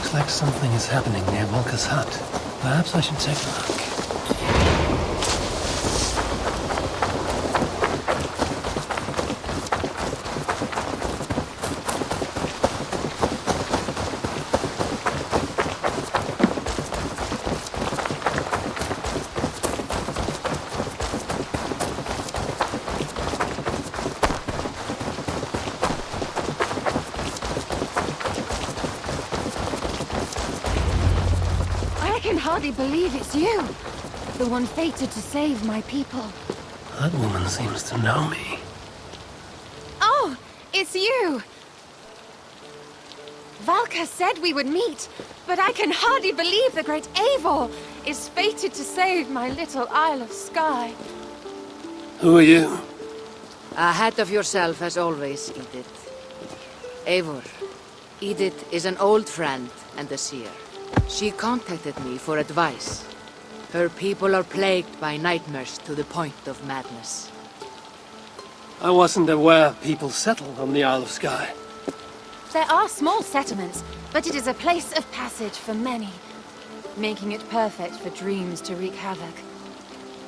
Looks like something is happening near Volka's hut. Perhaps I should take a look. I can hardly believe it's you. The one fated to save my people. That woman seems to know me. Oh, it's you! Valka said we would meet, but I can hardly believe the great Eivor is fated to save my little Isle of Skye. Who are you? Ahead of yourself as always, Edith. Eivor. Edith is an old friend and a seer. She contacted me for advice. Her people are plagued by nightmares to the point of madness. I wasn't aware people settled on the Isle of Skye. There are small settlements, but it is a place of passage for many, making it perfect for dreams to wreak havoc.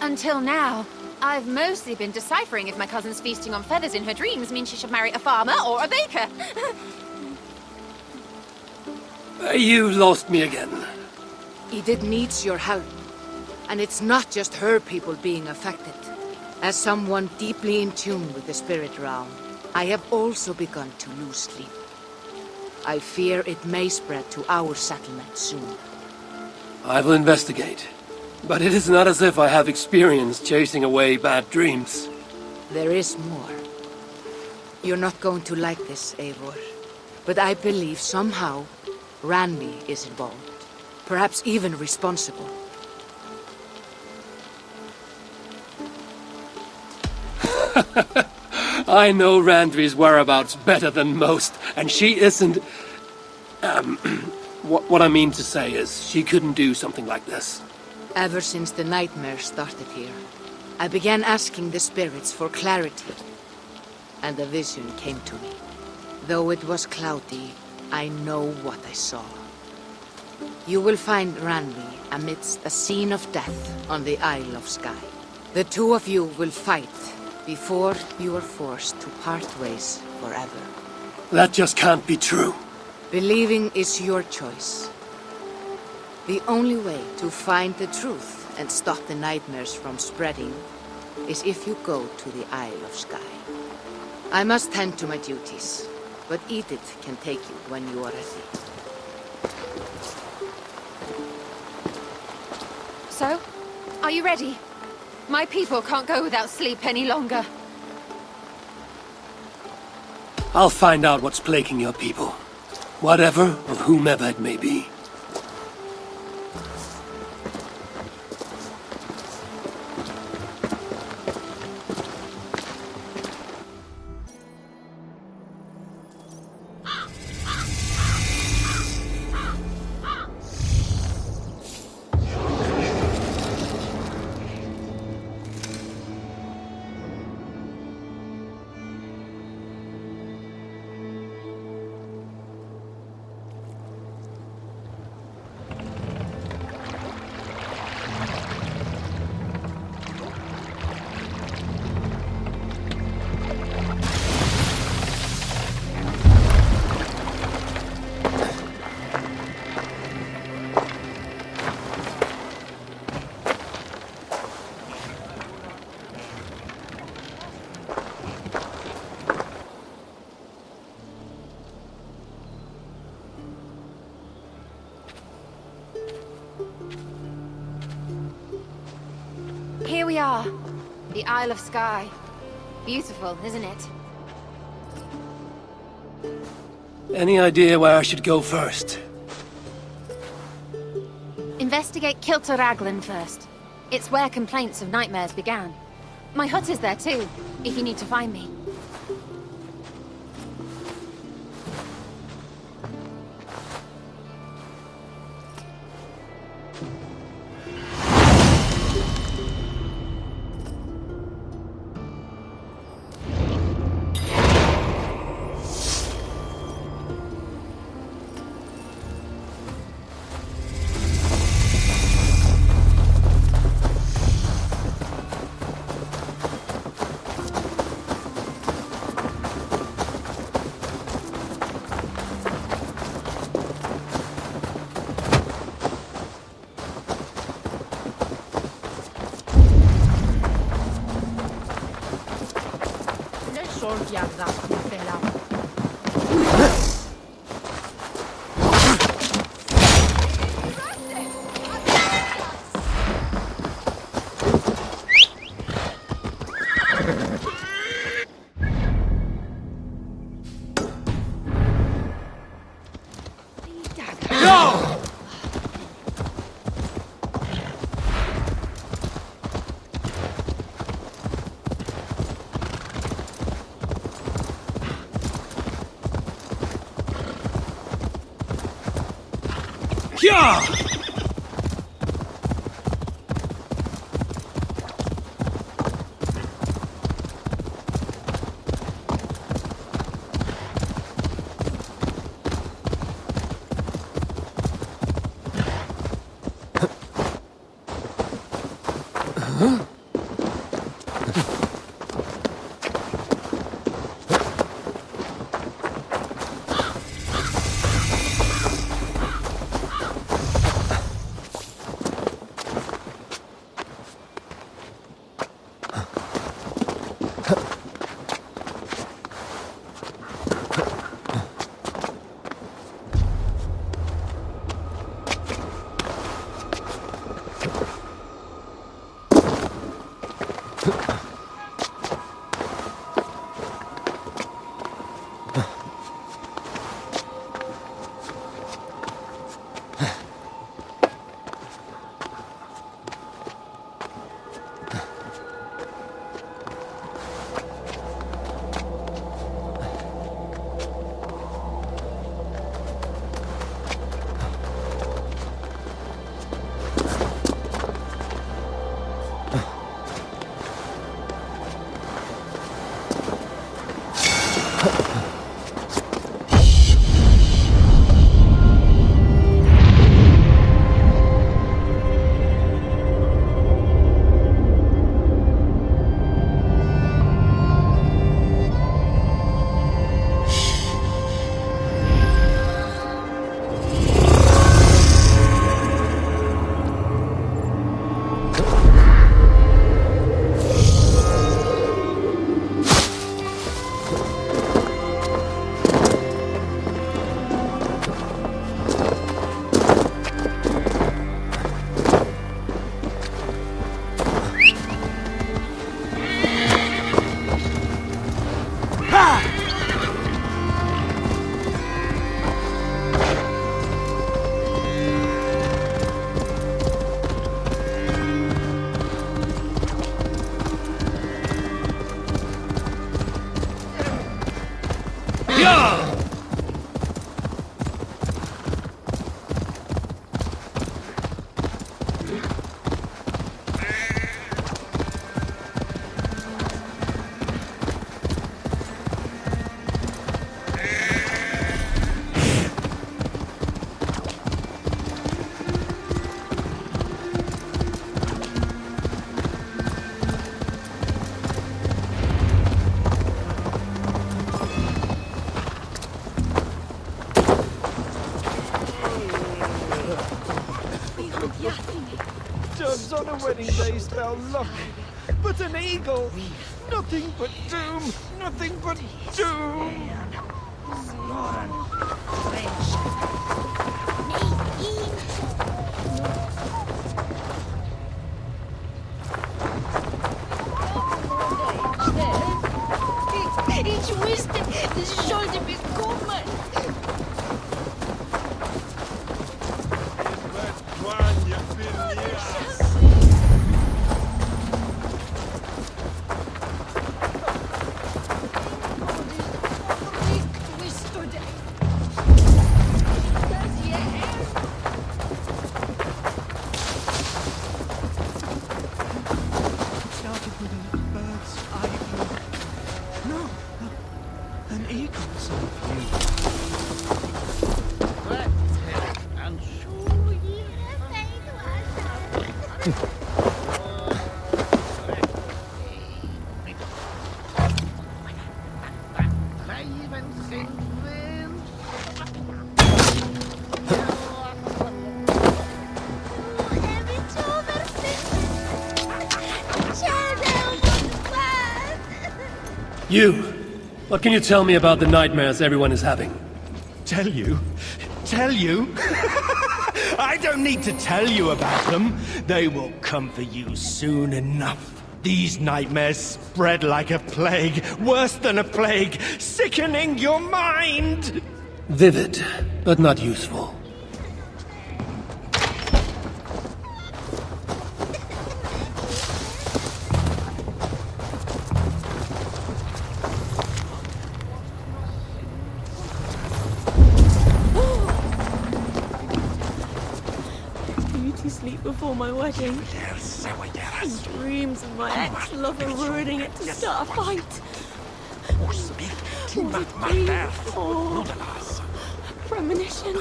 Until now, I've mostly been deciphering if my cousin's feasting on feathers in her dreams means she should marry a farmer or a baker. You lost me again. Edith needs your help. And it's not just her people being affected. As someone deeply in tune with the spirit realm, I have also begun to lose sleep. I fear it may spread to our settlement soon. I will investigate. But it is not as if I have experience chasing away bad dreams. There is more. You're not going to like this, Eivor. But I believe somehow Randy is involved. Perhaps even responsible. I know Randvi's whereabouts better than most, and she isn't... what I mean to say is, she couldn't do something like this. Ever since the nightmares started here, I began asking the spirits for clarity. And a vision came to me. Though it was cloudy, I know what I saw. You will find Ranvi amidst a scene of death on the Isle of Skye. The two of you will fight before you are forced to part ways forever. That just can't be true. Believing is your choice. The only way to find the truth and stop the nightmares from spreading is if you go to the Isle of Skye. I must tend to my duties, but Edith can take you when you are ready. So, are you ready? My people can't go without sleep any longer. I'll find out what's plaguing your people. Whatever or whomever it may be. Here we are. The Isle of Skye. Beautiful, isn't it? Any idea where I should go first? Investigate Kilter Raglan first. It's where complaints of nightmares began. My hut is there too, if you need to find me. Yeah! Doves on a wedding day spell luck, but an eagle, nothing but doom, nothing but doom. Ich wusste, das sollte bekommen. You! What can you tell me about the nightmares everyone is having? Tell you? Tell you? I don't need to tell you about them. They will come for you soon enough. These nightmares spread like a plague, worse than a plague, sickening your mind! Vivid, but not useful. Beauty sleep before my wedding. And dreams of my ex-lover ruining it to start a fight. Was it dream or premonition?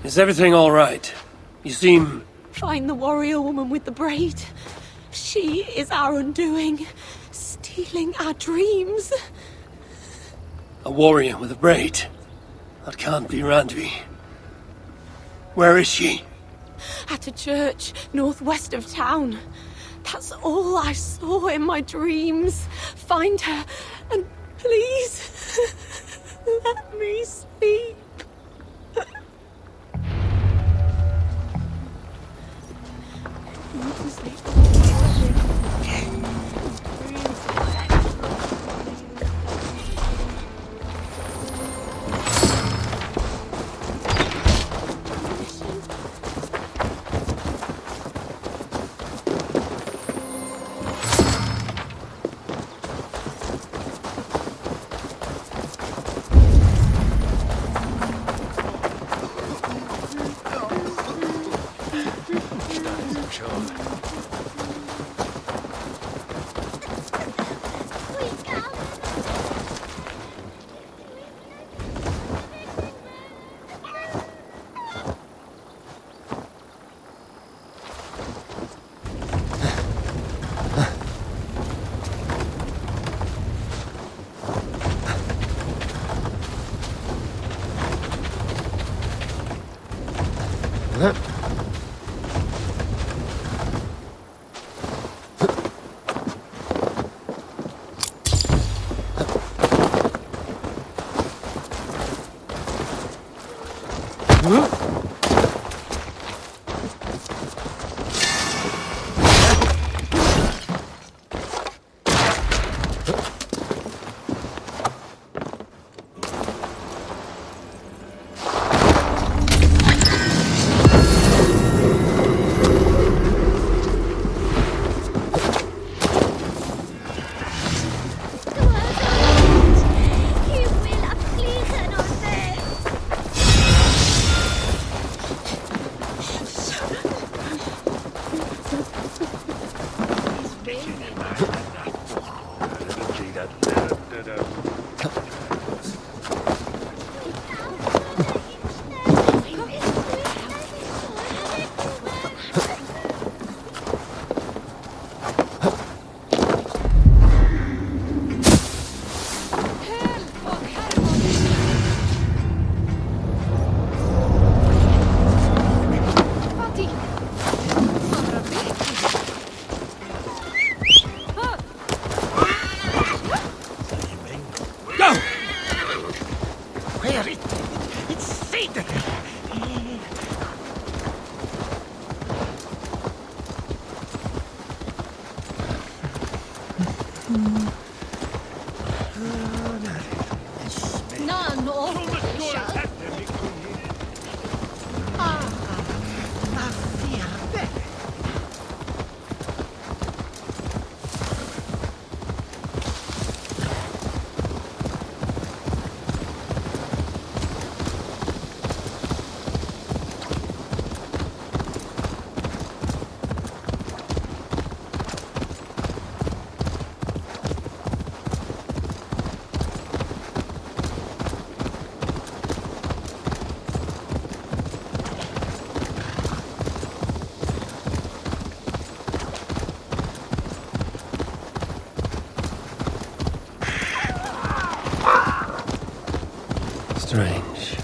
Is everything all right? You seem... Find the warrior woman with the braid. She is our undoing, stealing our dreams. a warrior with a braid. That can't be Randvi. Where is she? At a church northwest of town. That's all I saw in my dreams. Find her, and please, let me sleep. Strange.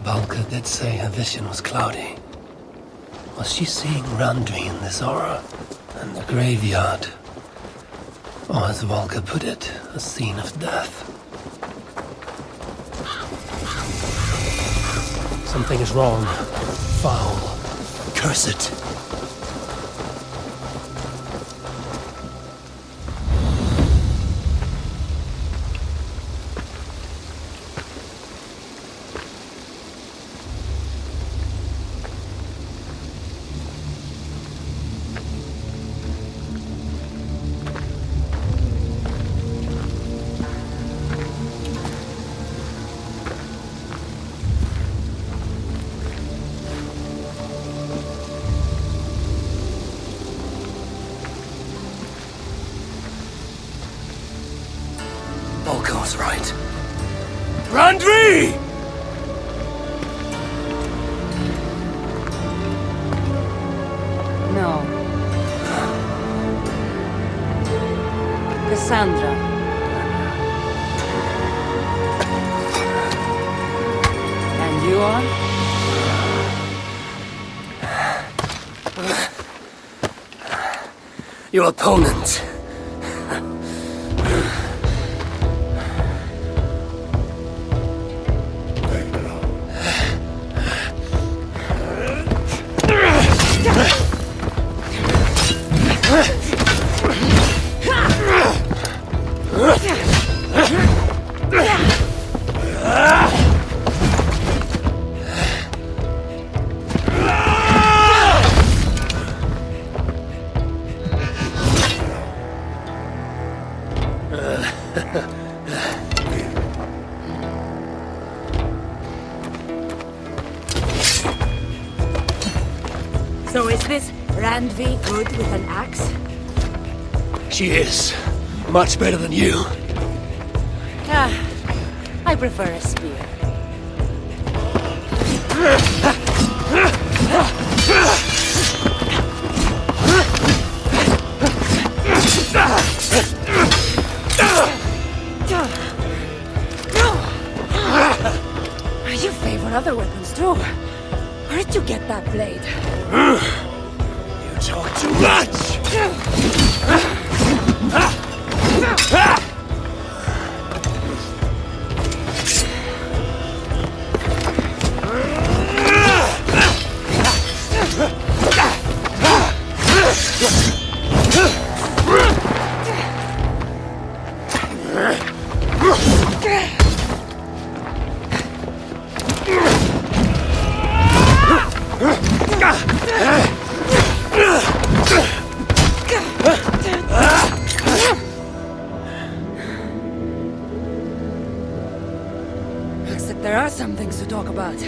Valka did say her vision was cloudy. Was she seeing Randvi in this aura? And the graveyard? Or as Valka put it, a scene of death. Something is wrong. Foul. Curse it. Volko's right. Randvi! No. Cassandra. And you are? Your opponent. So is this Randvi good with an axe? She is. Much better than you. Ah, I prefer a spear. You favor other weapons too. Where did you get that blade? You talk too much! Looks like there are some things to talk about.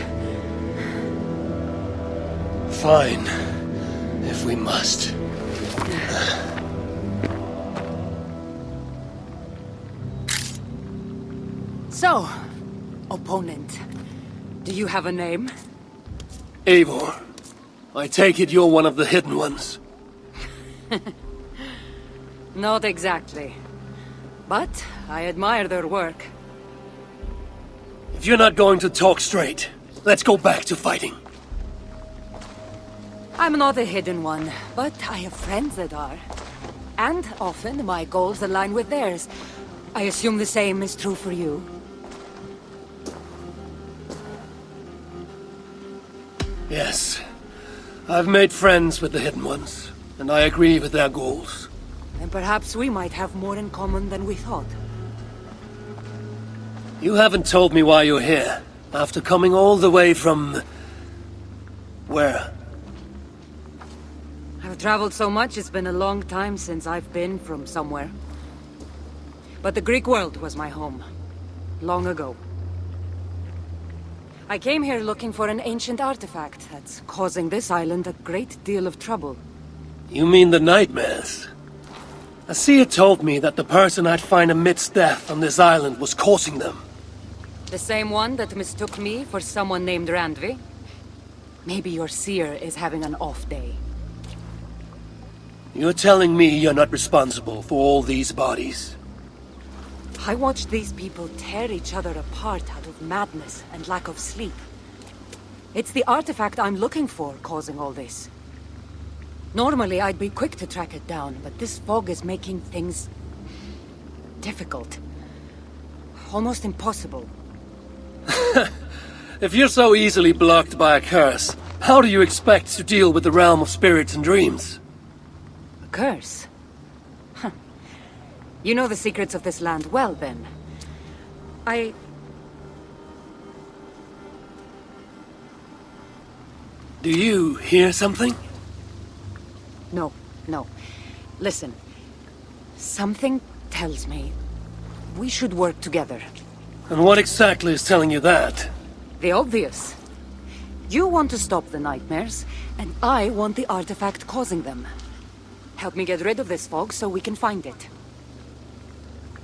Fine. If we must. So, opponent, do you have a name? Eivor, I take it you're one of the hidden ones. Not exactly. But I admire their work. If you're not going to talk straight, let's go back to fighting. I'm not a hidden one, but I have friends that are. And often my goals align with theirs. I assume the same is true for you. Yes. I've made friends with the hidden ones, and I agree with their goals. And perhaps we might have more in common than we thought. You haven't told me why you're here, after coming all the way from... where? I've traveled so much, it's been a long time since I've been from somewhere. But the Greek world was my home. Long ago. I came here looking for an ancient artifact that's causing this island a great deal of trouble. You mean the nightmares? A seer told me that the person I'd find amidst death on this island was causing them. The same one that mistook me for someone named Randvi? Maybe your seer is having an off day. You're telling me you're not responsible for all these bodies? I watched these people tear each other apart out of madness and lack of sleep. It's the artifact I'm looking for causing all this. Normally I'd be quick to track it down, but this fog is making things difficult. Almost impossible. If you're so easily blocked by a curse, how do you expect to deal with the realm of spirits and dreams? A curse? Huh. You know the secrets of this land well, then. Do you hear something? No. Listen. Something tells me we should work together. And what exactly is telling you that? The obvious. You want to stop the nightmares, and I want the artifact causing them. Help me get rid of this fog so we can find it.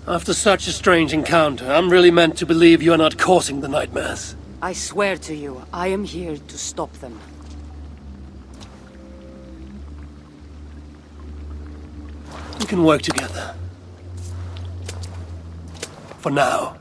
After such a strange encounter, I'm really meant to believe you are not causing the nightmares. I swear to you, I am here to stop them. We can work together. For now.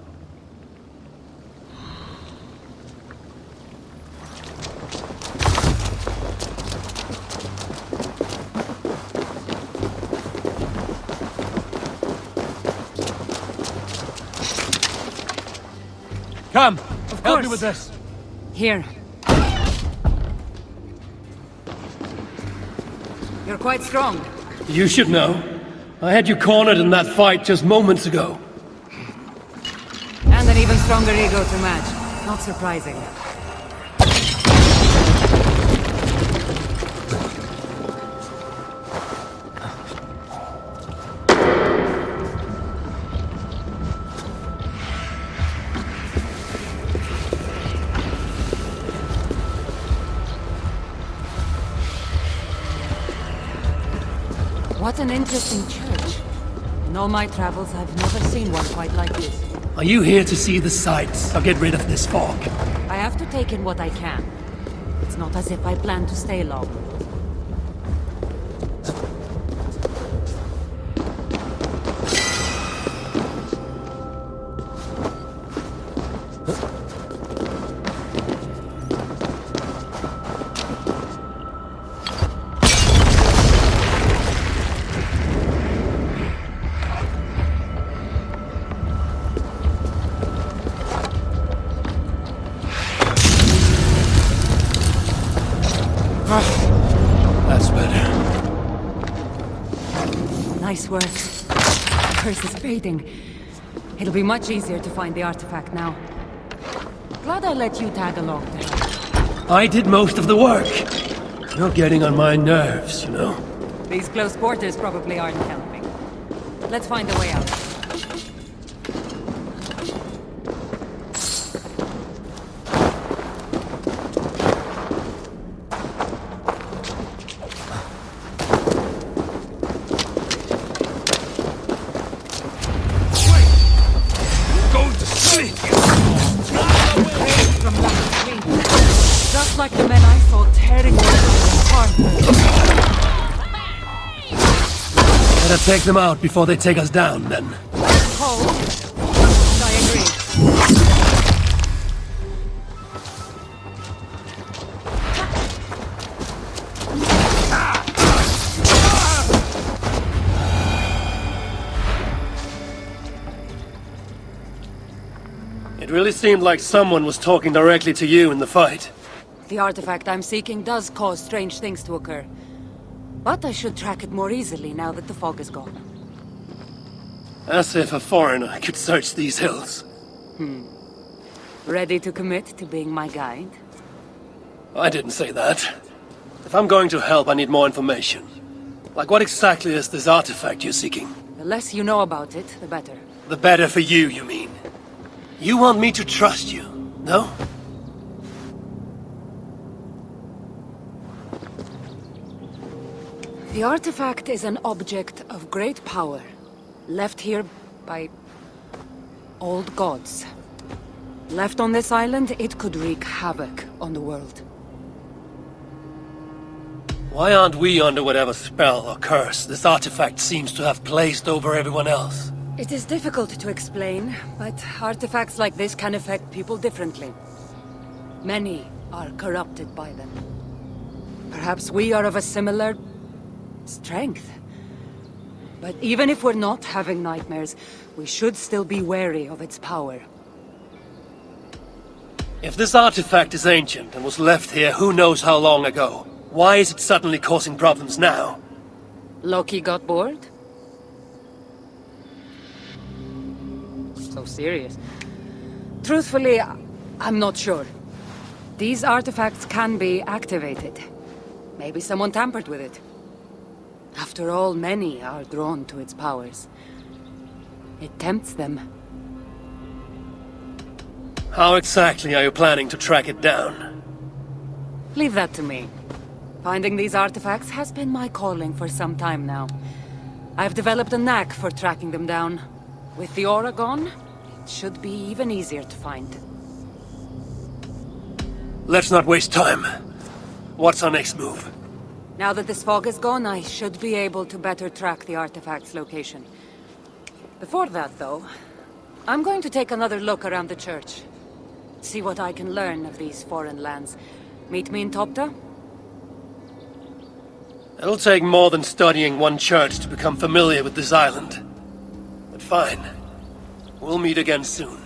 Come, help me course. with this. Here. You're quite strong. You should know. I had you cornered in that fight just moments ago. And an even stronger ego to match. Not surprising. What an interesting church. In all my travels, I've never seen one quite like this. Are you here to see the sights or get rid of this fog? I have to take in what I can. It's not as if I plan to stay long. That's better. Nice work. The curse is fading. It'll be much easier to find the artifact now. Glad I let you tag along there. I did most of the work. You're getting on my nerves, you know. These close quarters probably aren't helping. Let's find a way out. Just like the men I saw tearing the apart. Better take them out before they take us down, then. Cold. I agree. It really seemed like someone was talking directly to you in the fight. The artifact I'm seeking does cause strange things to occur. But I should track it more easily now that the fog is gone. As if a foreigner could search these hills. Ready to commit to being my guide? I didn't say that. If I'm going to help, I need more information. Like, what exactly is this artifact you're seeking? The less you know about it, the better. The better for you, you mean? You want me to trust you, no? The artifact is an object of great power, left here by old gods. Left on this island, it could wreak havoc on the world. Why aren't we under whatever spell or curse this artifact seems to have placed over everyone else? It is difficult to explain, but artifacts like this can affect people differently. Many are corrupted by them. Perhaps we are of a similar strength. But even if we're not having nightmares, we should still be wary of its power. If this artifact is ancient and was left here who knows how long ago, why is it suddenly causing problems now? Loki got bored? So serious. Truthfully, I'm not sure. These artifacts can be activated. Maybe someone tampered with it. After all, many are drawn to its powers. It tempts them. How exactly are you planning to track it down? Leave that to me. Finding these artifacts has been my calling for some time now. I've developed a knack for tracking them down. With the aura gone, it should be even easier to find. Let's not waste time. What's our next move? Now that this fog is gone, I should be able to better track the artifact's location. Before that, though, I'm going to take another look around the church. See what I can learn of these foreign lands. Meet me in Topta? It'll take more than studying one church to become familiar with this island. But fine. We'll meet again soon.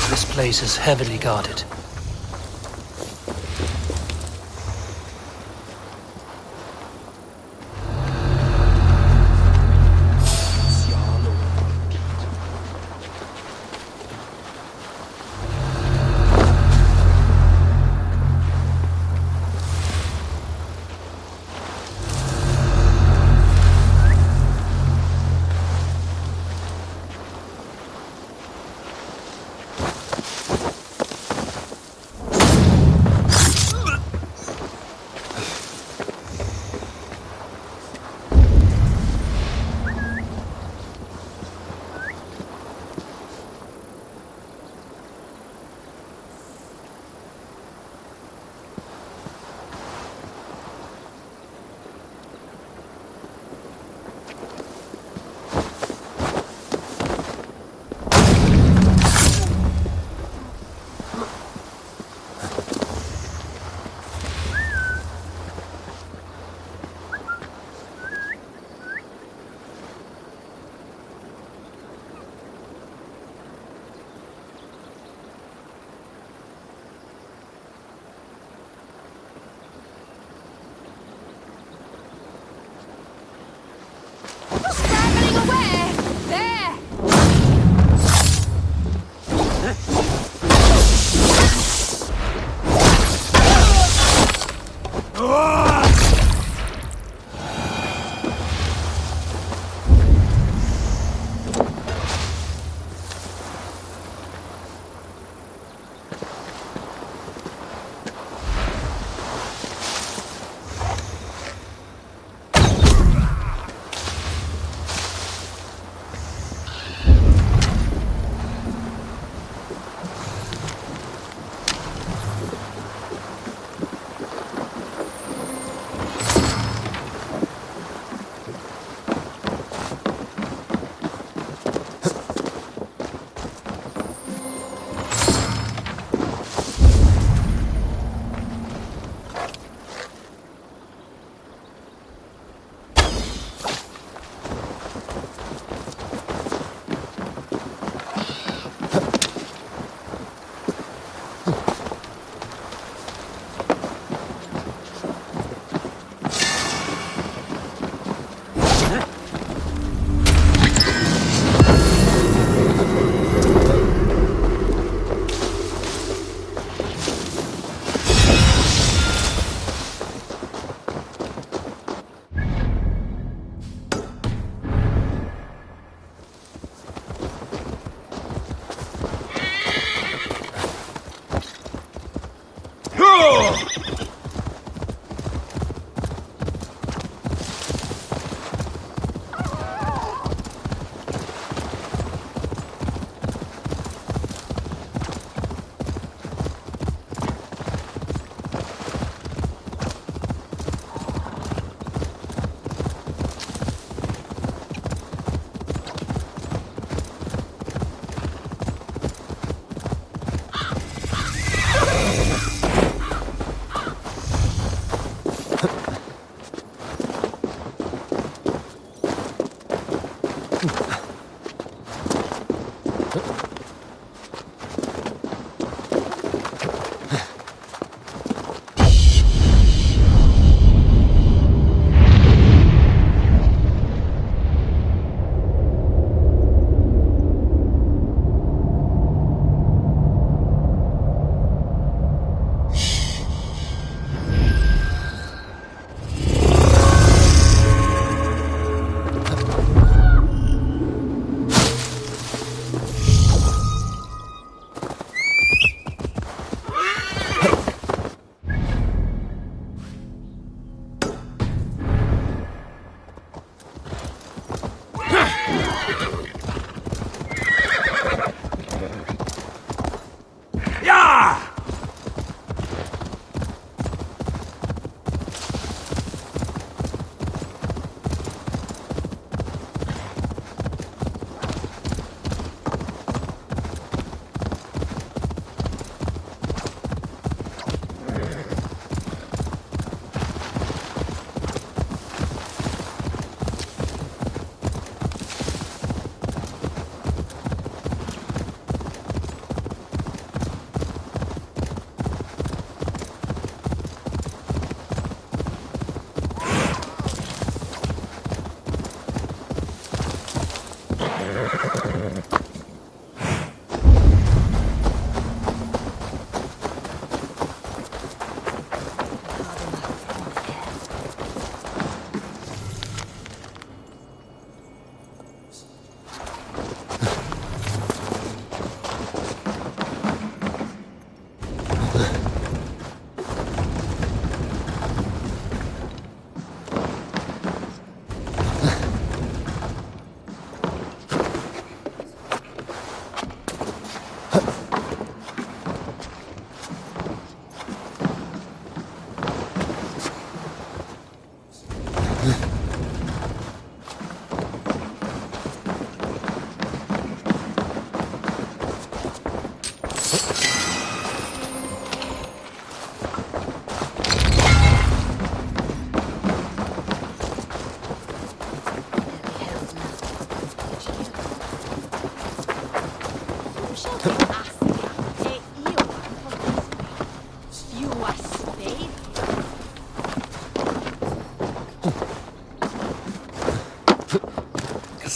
This place is heavily guarded.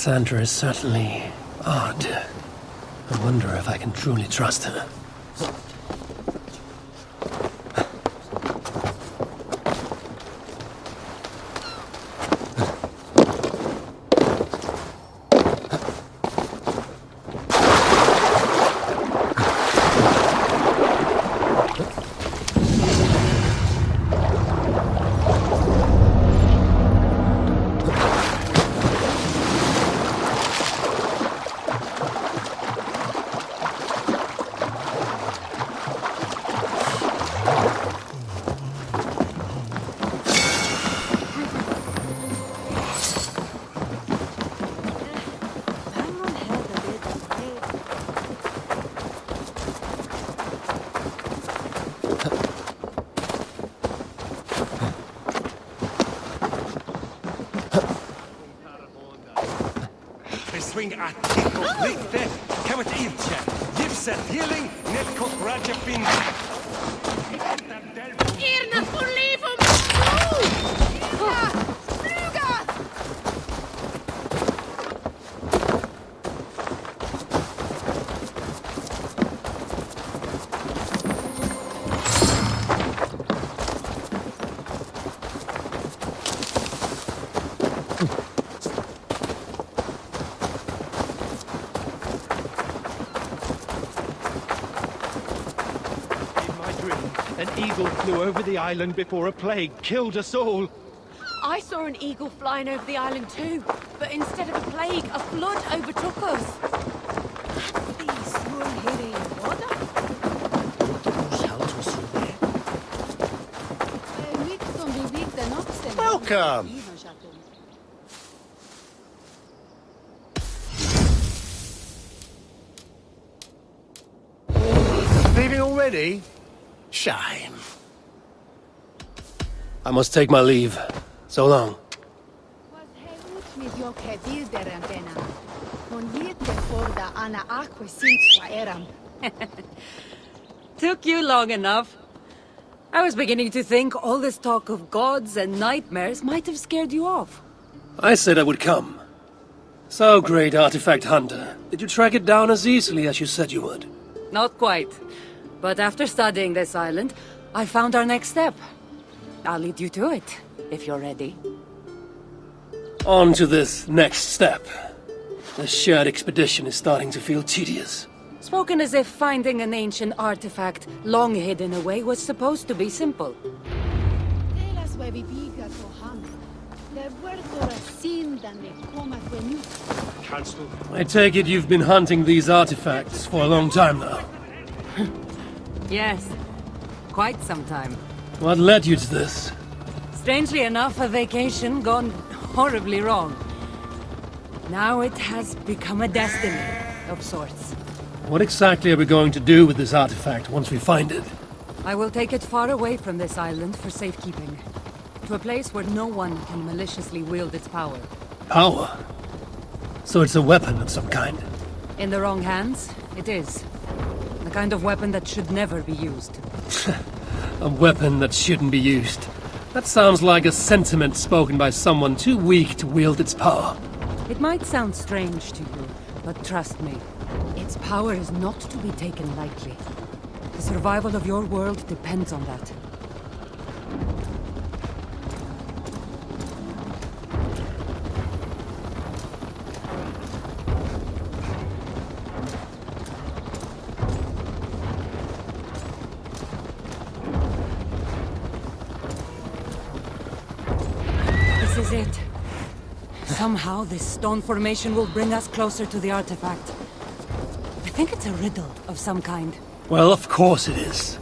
Cassandra is certainly odd. I wonder if I can truly trust her. Swing at Kiko Blithe, Kamat Ilche, Gipset Healing, Netko Rajapin. Irna får liv om Fluga! An eagle flew over the island before a plague killed us all. I saw an eagle flying over the island too, but instead of a plague, a flood overtook us. Welcome! Leaving already? Shame. I must take my leave. So long. Took you long enough. I was beginning to think all this talk of gods and nightmares might have scared you off. I said I would come. So, great artifact hunter, did you track it down as easily as you said you would? Not quite. But after studying this island, I found our next step. I'll lead you to it, if you're ready. On to this next step. The shared expedition is starting to feel tedious. Spoken as if finding an ancient artifact long hidden away was supposed to be simple. I take it you've been hunting these artifacts for a long time now. Yes, quite some time. What led you to this? Strangely enough, a vacation gone horribly wrong. Now it has become a destiny of sorts. What exactly are we going to do with this artifact once we find it? I will take it far away from this island for safekeeping. To a place where no one can maliciously wield its power. Power? So it's a weapon of some kind? In the wrong hands, it is. The kind of weapon that should never be used. A weapon that shouldn't be used. That sounds like a sentiment spoken by someone too weak to wield its power. It might sound strange to you, but trust me, its power is not to be taken lightly. The survival of your world depends on that. This is it. Somehow this stone formation will bring us closer to the artifact. I think it's a riddle of some kind. Well, of course it is.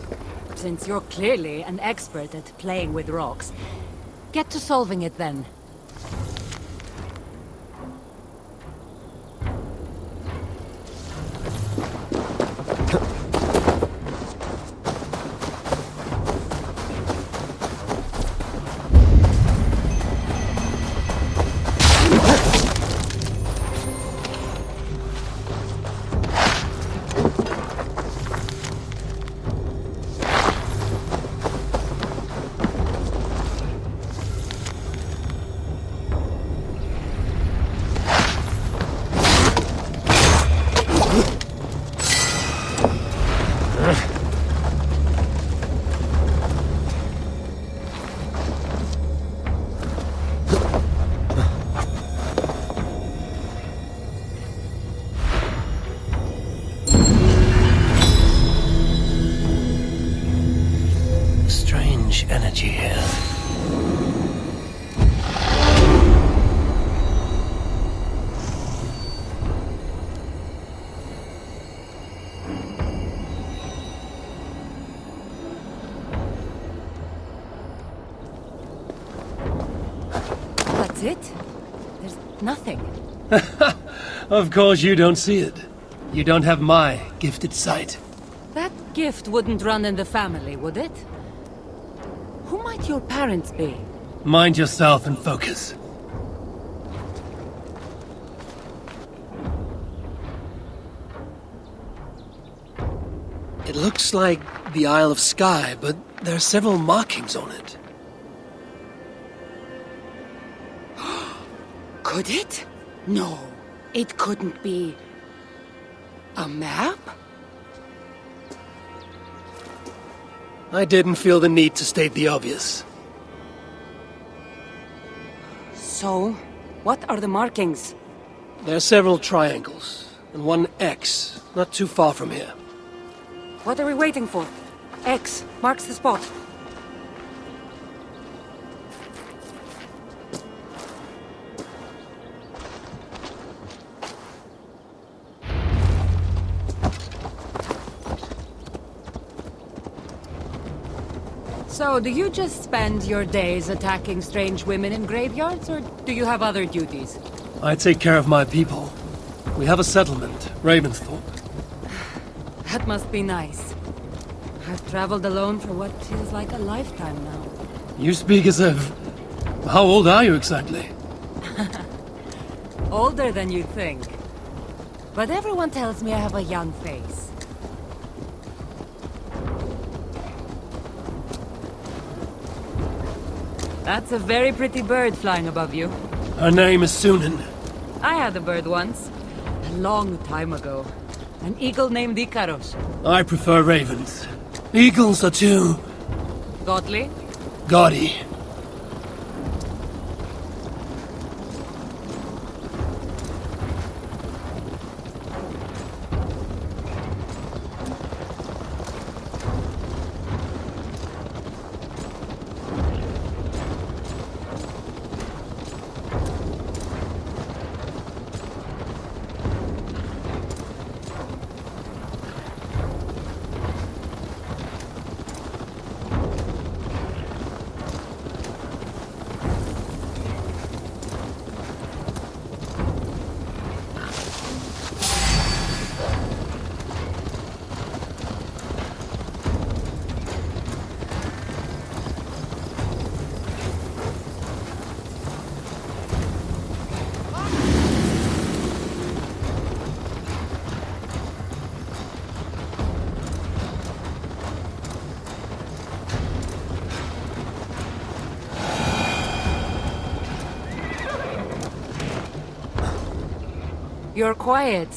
Since you're clearly an expert at playing with rocks, get to solving it then. Strange energy here. That's it? There's nothing. Of course you don't see it. You don't have my gifted sight. That gift wouldn't run in the family, would it? Who might your parents be? Mind yourself and focus. It looks like the Isle of Skye, but there are several markings on it. Could it? No, it couldn't be. A map? I didn't feel the need to state the obvious. So, what are the markings? There are several triangles, and one X, not too far from here. What are we waiting for? X marks the spot. So, do you just spend your days attacking strange women in graveyards, or do you have other duties? I take care of my people. We have a settlement, Ravensthorpe. That must be nice. I've traveled alone for what feels like a lifetime now. You speak as if... How old are you exactly? Older than you think. But everyone tells me I have a young face. That's a very pretty bird flying above you. Her name is Sunan. I had a bird once. A long time ago. An eagle named Ikaros. I prefer ravens. Eagles are too... Godly? gaudy. You're quiet.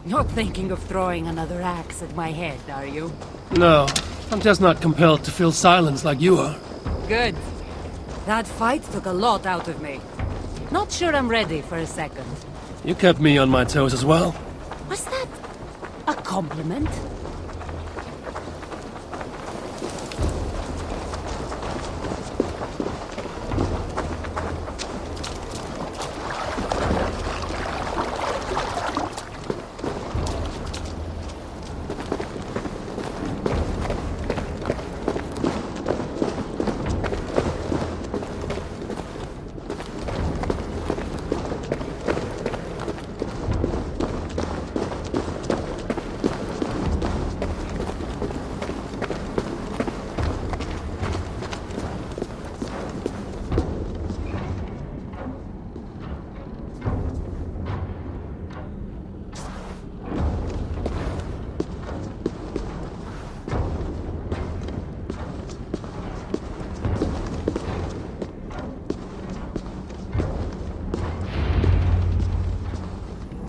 Not thinking of throwing another axe at my head, are you? No, I'm just not compelled to feel silence like you are. Good. That fight took a lot out of me. Not sure I'm ready for a second. You kept me on my toes as well. Was that a compliment?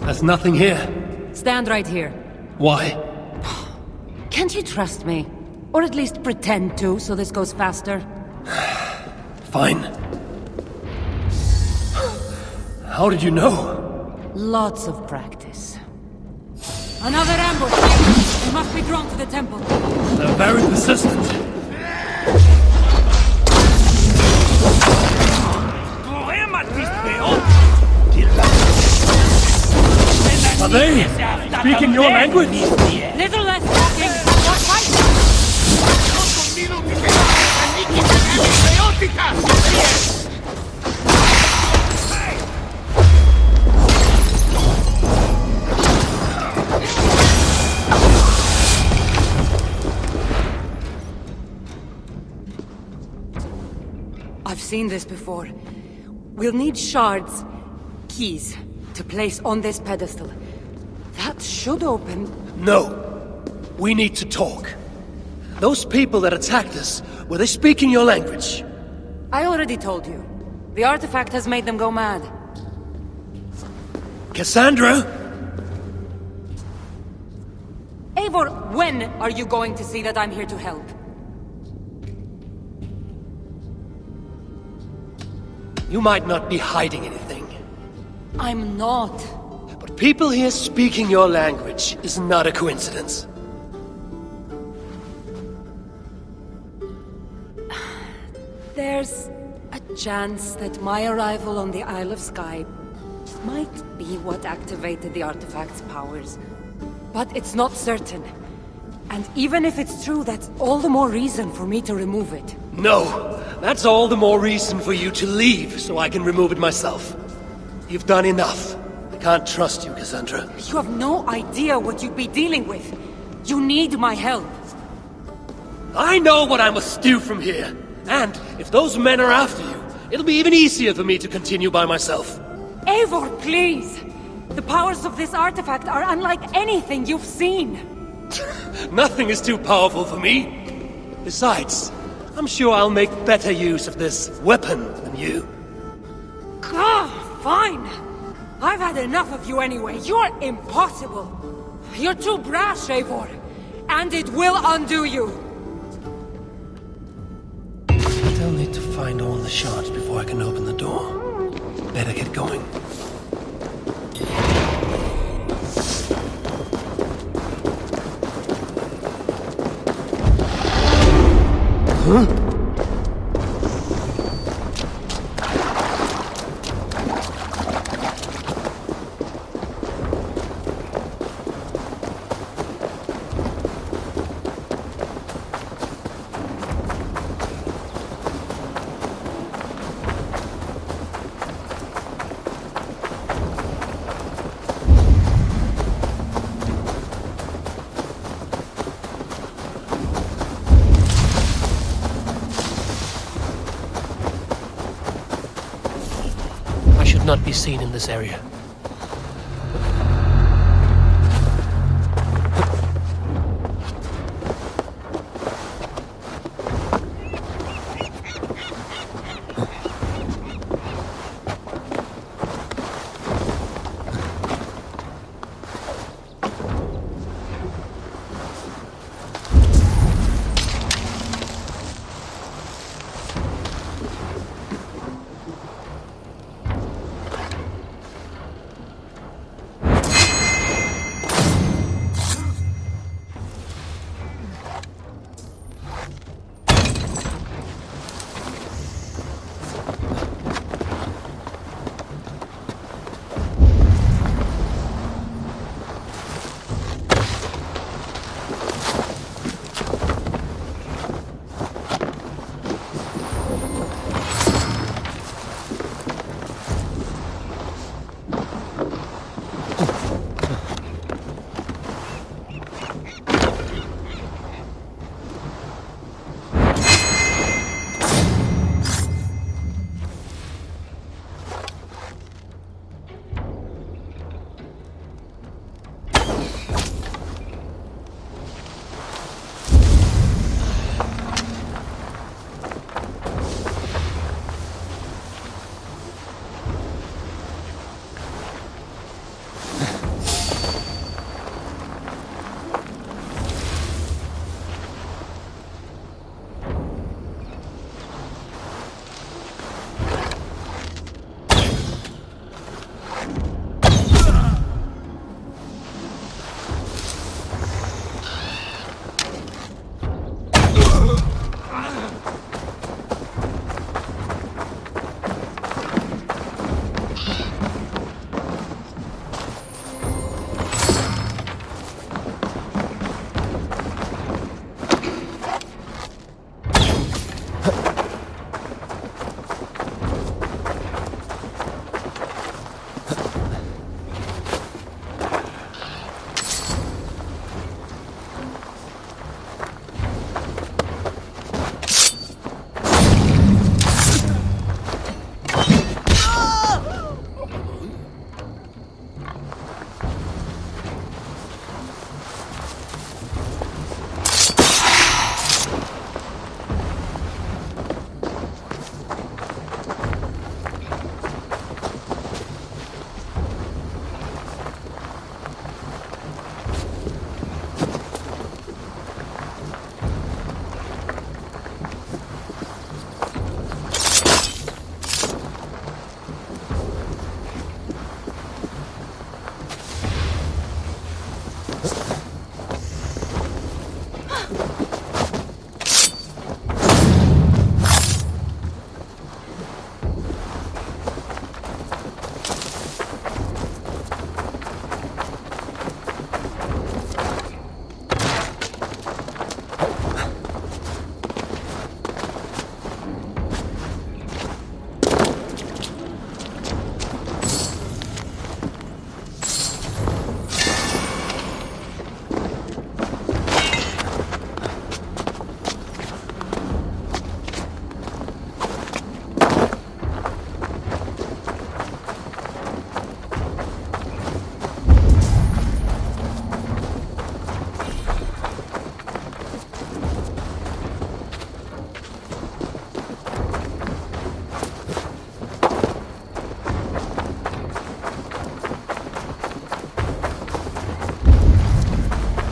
There's nothing here. Stand right here. Why? Can't you trust me? Or at least pretend to, so this goes faster? Fine. How did you know? Lots of practice. Another ambush! We must be drawn to the temple. They're very persistent. Are they speaking your language? Little less talking, more fighting! I've seen this before. We'll need shards, keys, to place on this pedestal. That should open... No. We need to talk. Those people that attacked us, were they speaking your language? I already told you. The artifact has made them go mad. Cassandra? Eivor, when are you going to see that I'm here to help? You might not be hiding anything. I'm not. But people here speaking your language is not a coincidence. There's a chance that my arrival on the Isle of Skye might be what activated the artifact's powers. But it's not certain. And even if it's true, that's all the more reason for me to remove it. No! That's all the more reason for you to leave, so I can remove it myself. You've done enough. I can't trust you, Cassandra. You have no idea what you'd be dealing with. You need my help. I know what I must do from here. And if those men are after you, it'll be even easier for me to continue by myself. Eivor, please! The powers of this artifact are unlike anything you've seen. Nothing is too powerful for me. Besides, I'm sure I'll make better use of this weapon than you. Fine. I've had enough of you anyway. You're impossible. You're too brash, Eivor. And it will undo you. Still need to find all the shards before I can open the door. Better get going. Huh? Not be seen in this area.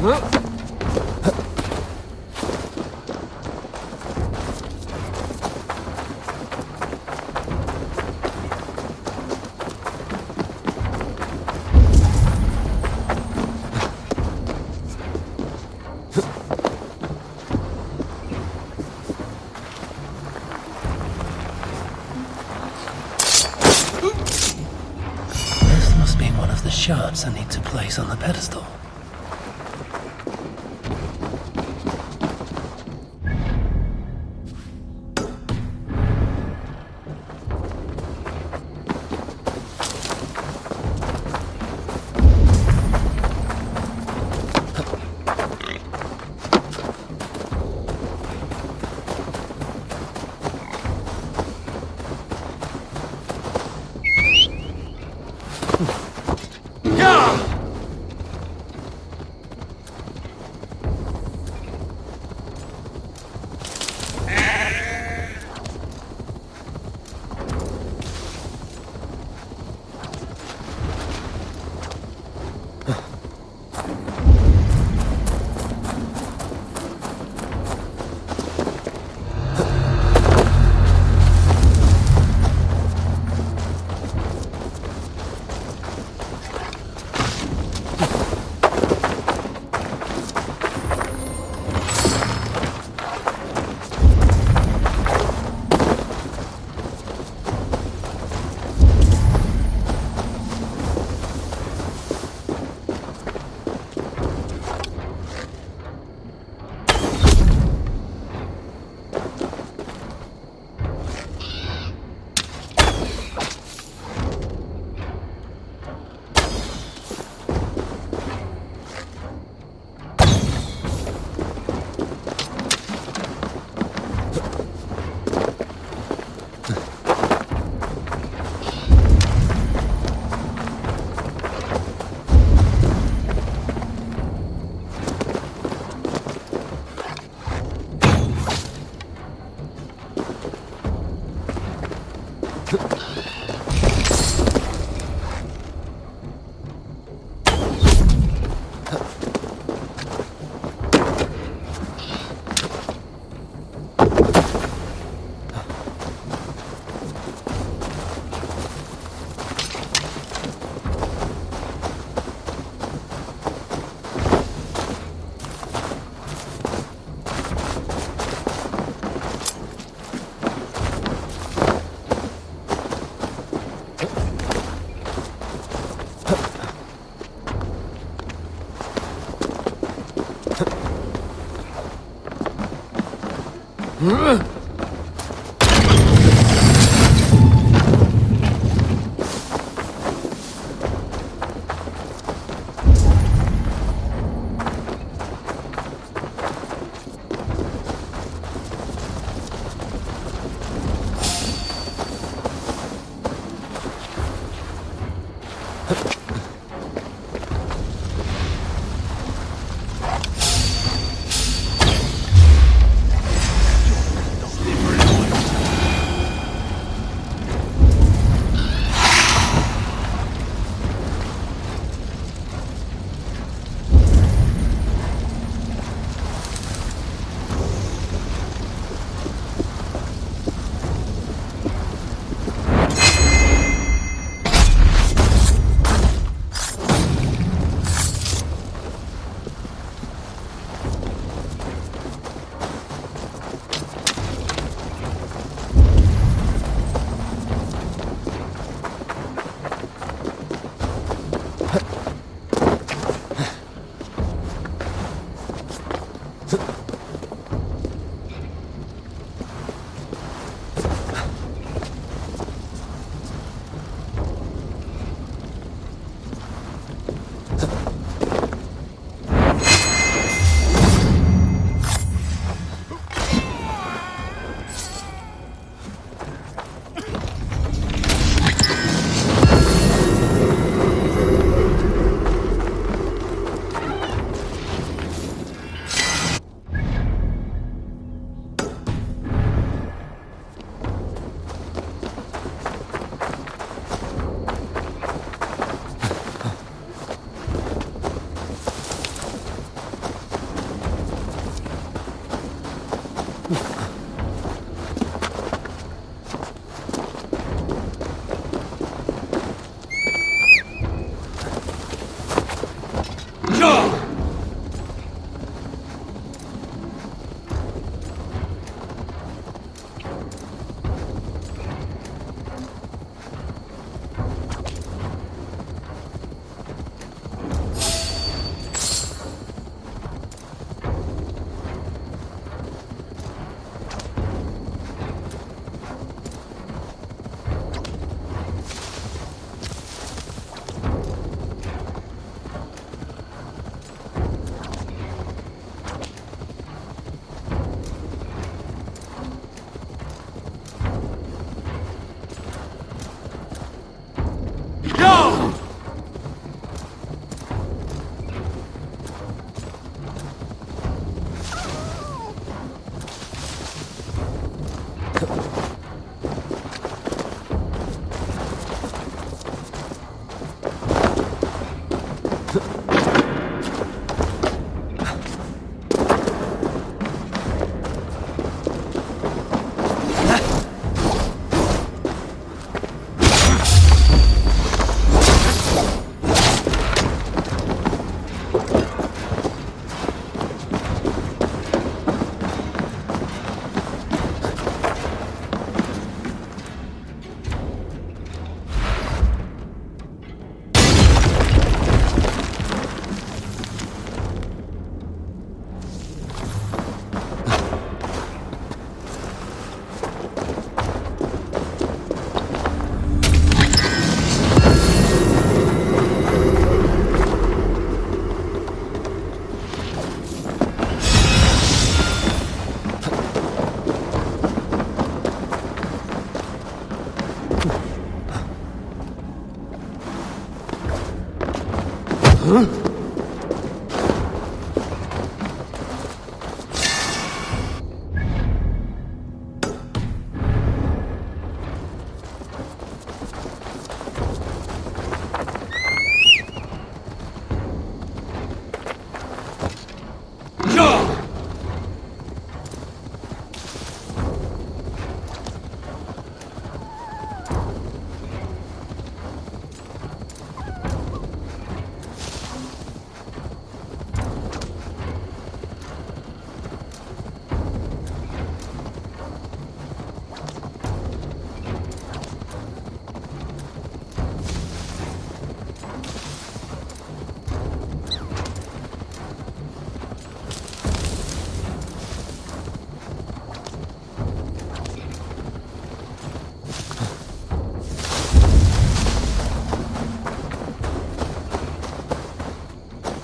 This must be one of the shards I need to place on the pedestal.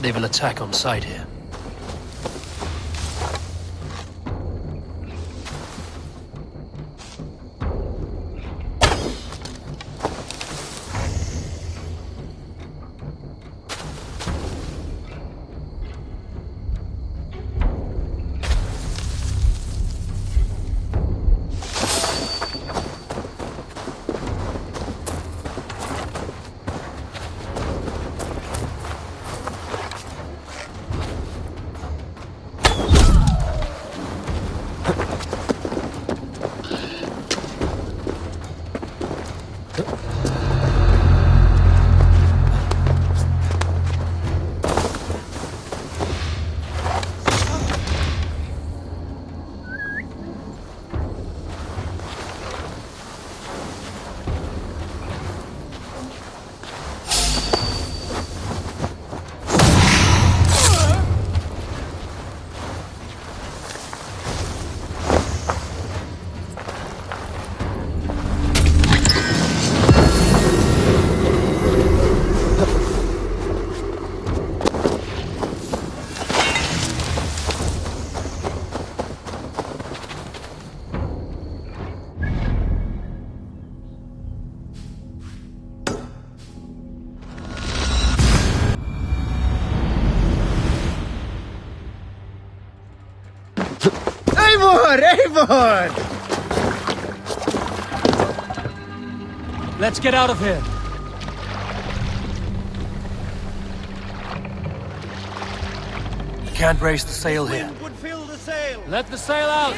They will attack on sight here. Eivor! Let's get out of here. You can't raise the sail here. Would fill the sail. Let the sail out.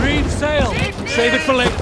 Green sail. Save it for later.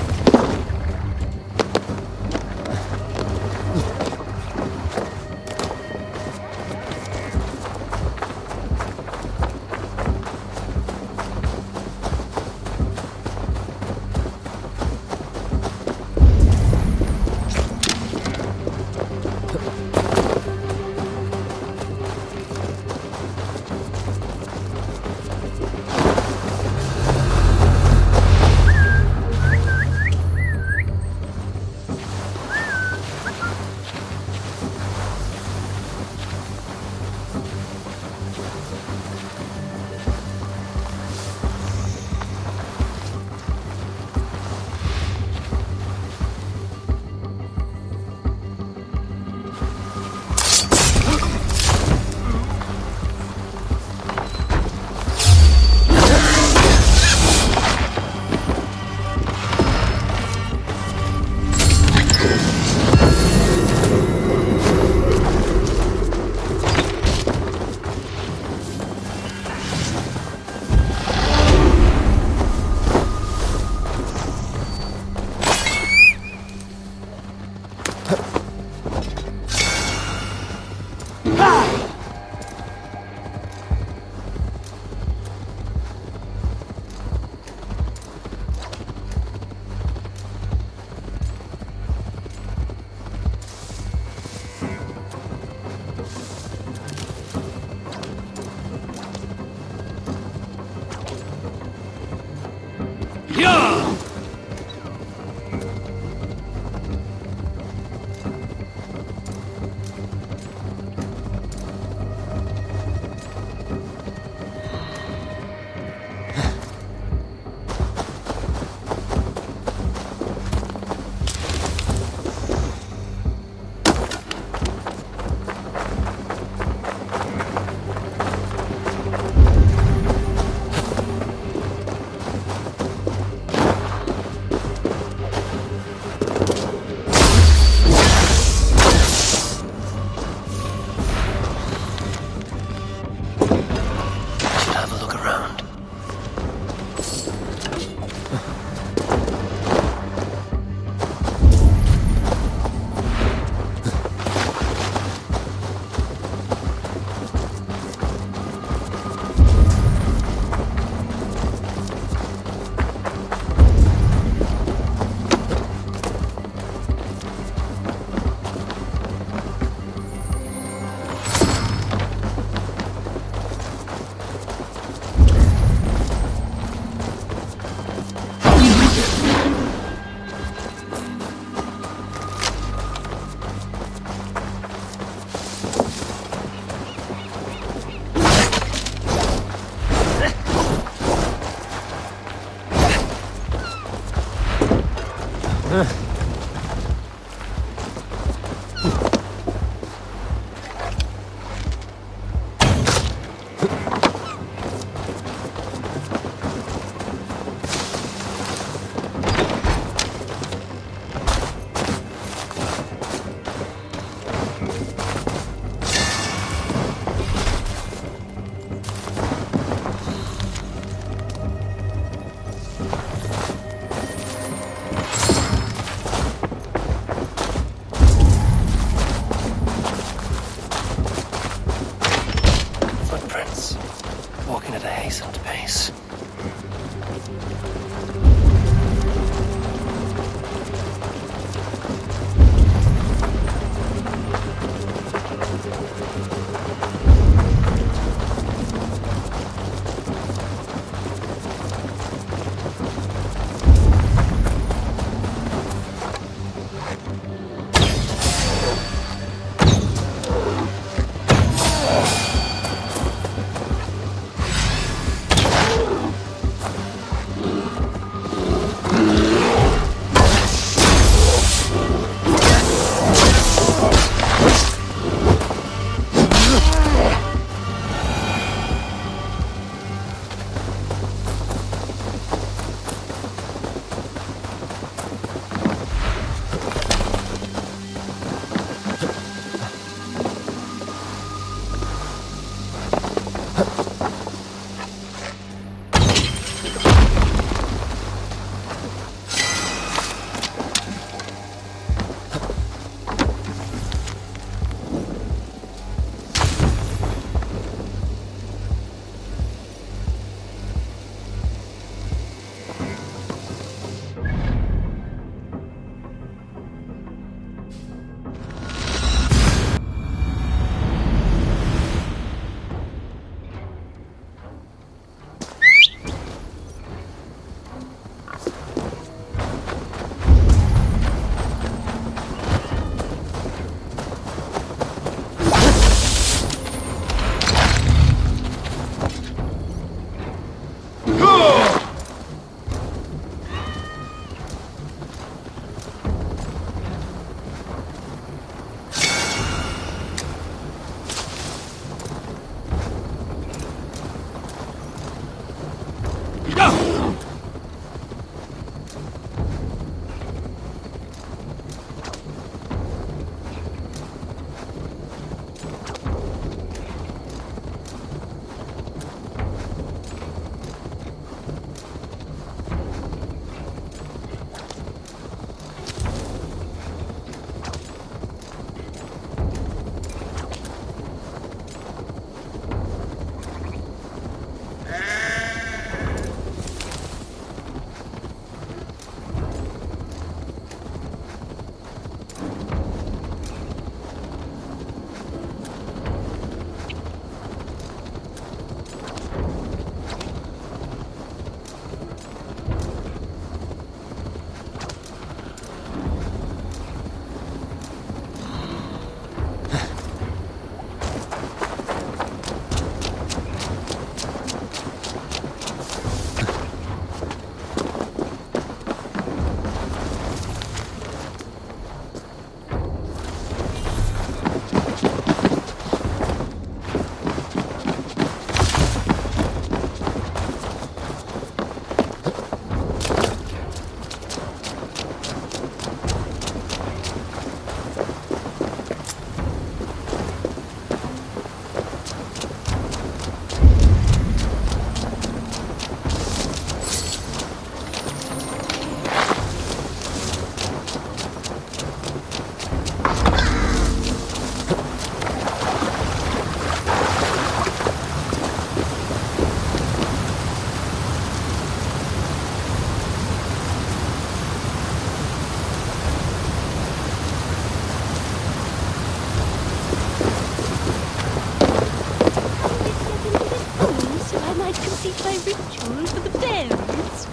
complete my ritual for the fairies?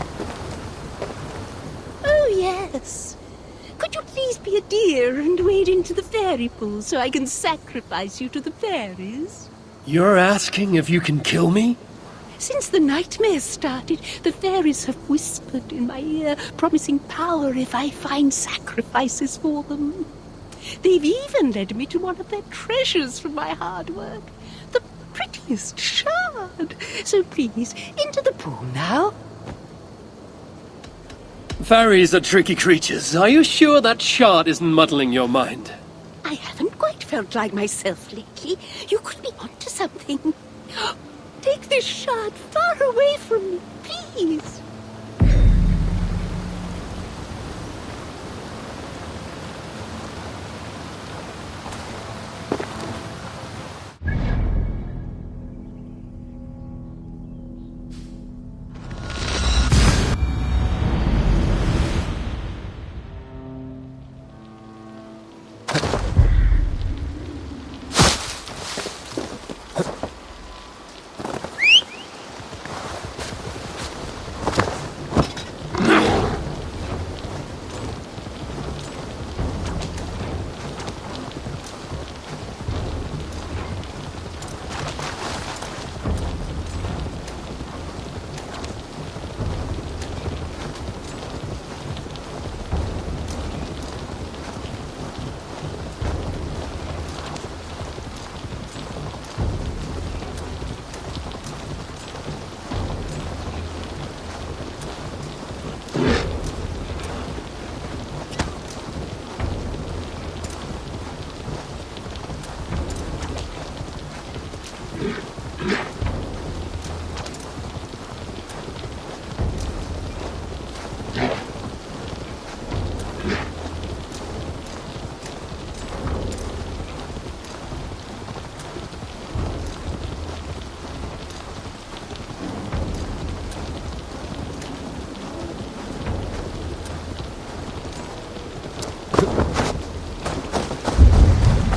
Oh, yes. Could you please be a dear and wade into the fairy pool so I can sacrifice you to the fairies? You're asking if you can kill me? Since the nightmares started, the fairies have whispered in my ear, promising power if I find sacrifices for them. They've even led me to one of their treasures from my hard work. The prettiest shard. So please, into the pool now. Fairies are tricky creatures. Are you sure that shard isn't muddling your mind? I haven't quite felt like myself lately. You could be onto something. Take this shard far away from me, please.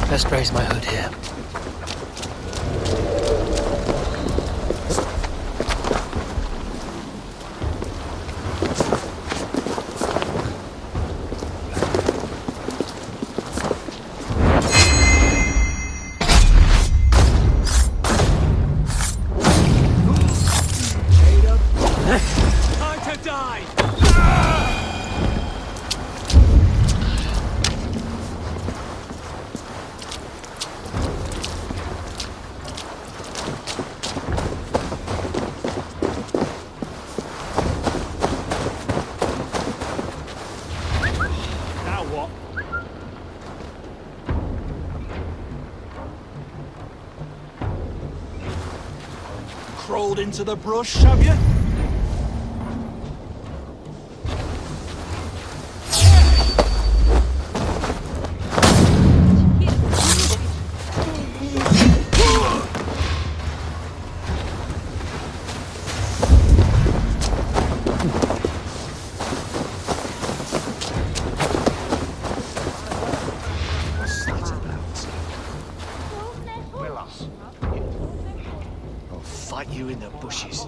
Best raise my hood here. Time to die! Now what? Crawled into the brush, have you? What's that about? Will us? I'll fight you in the bushes.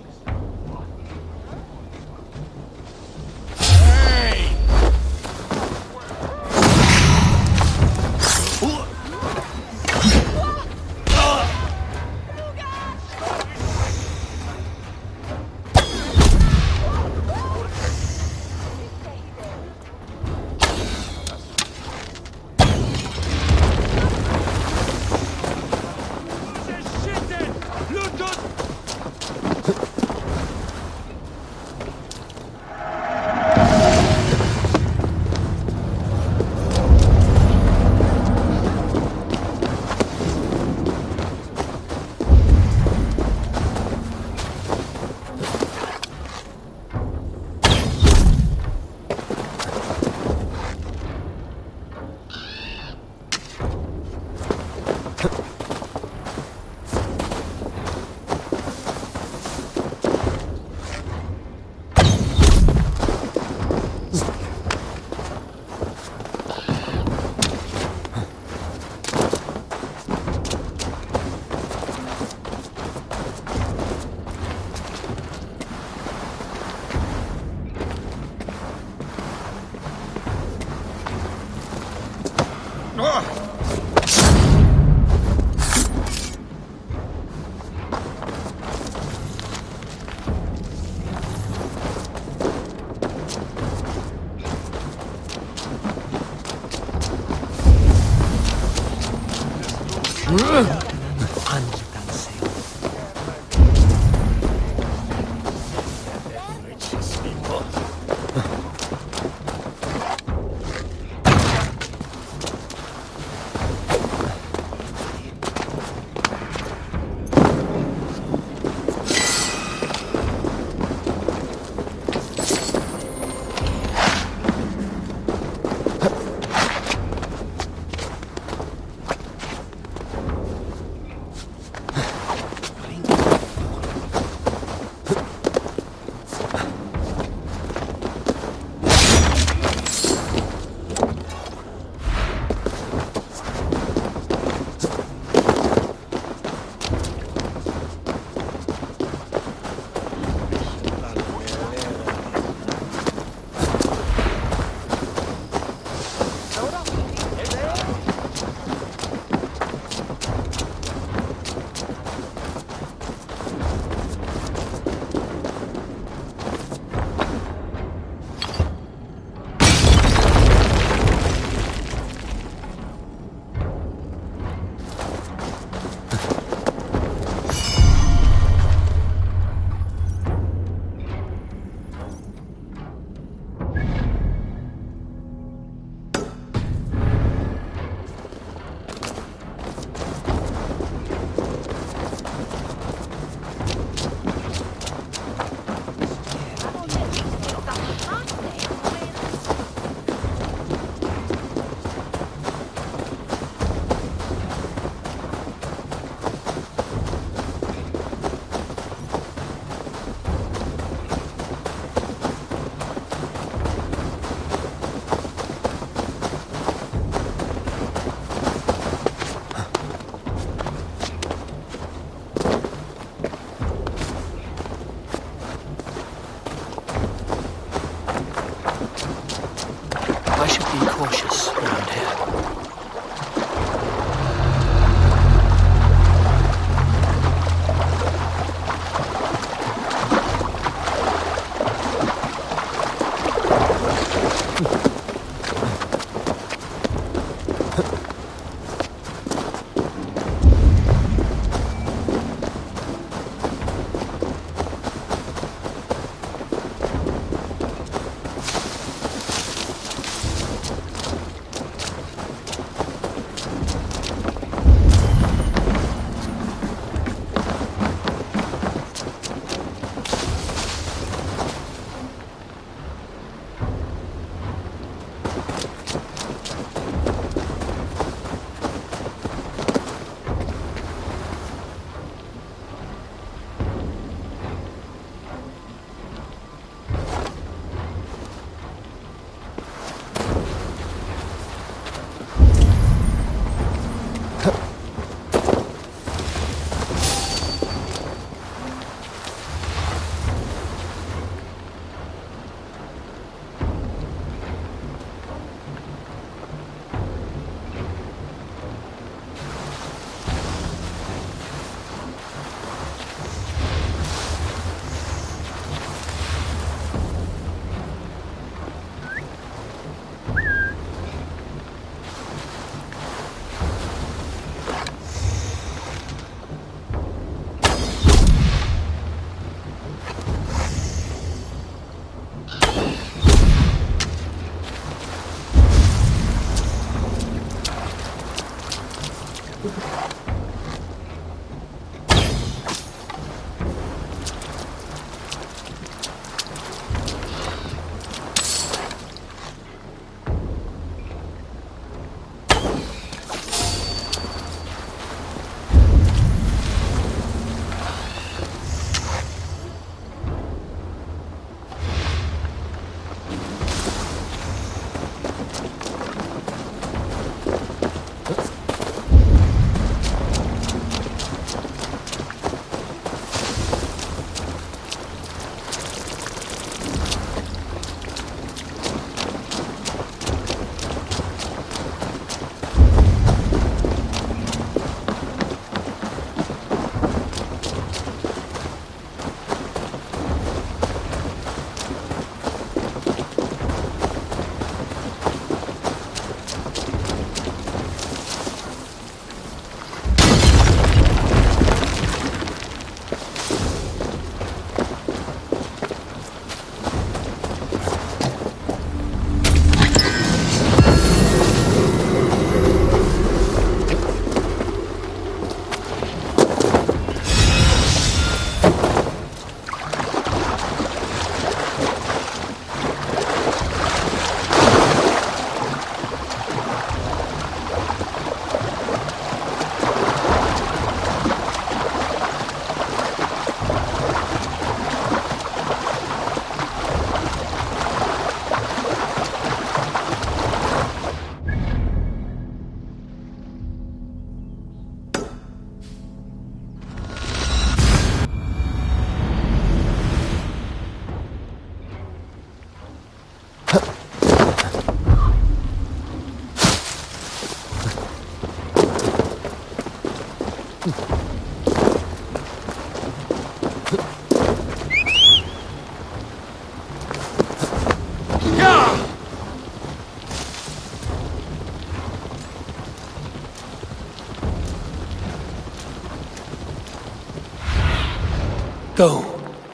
Go,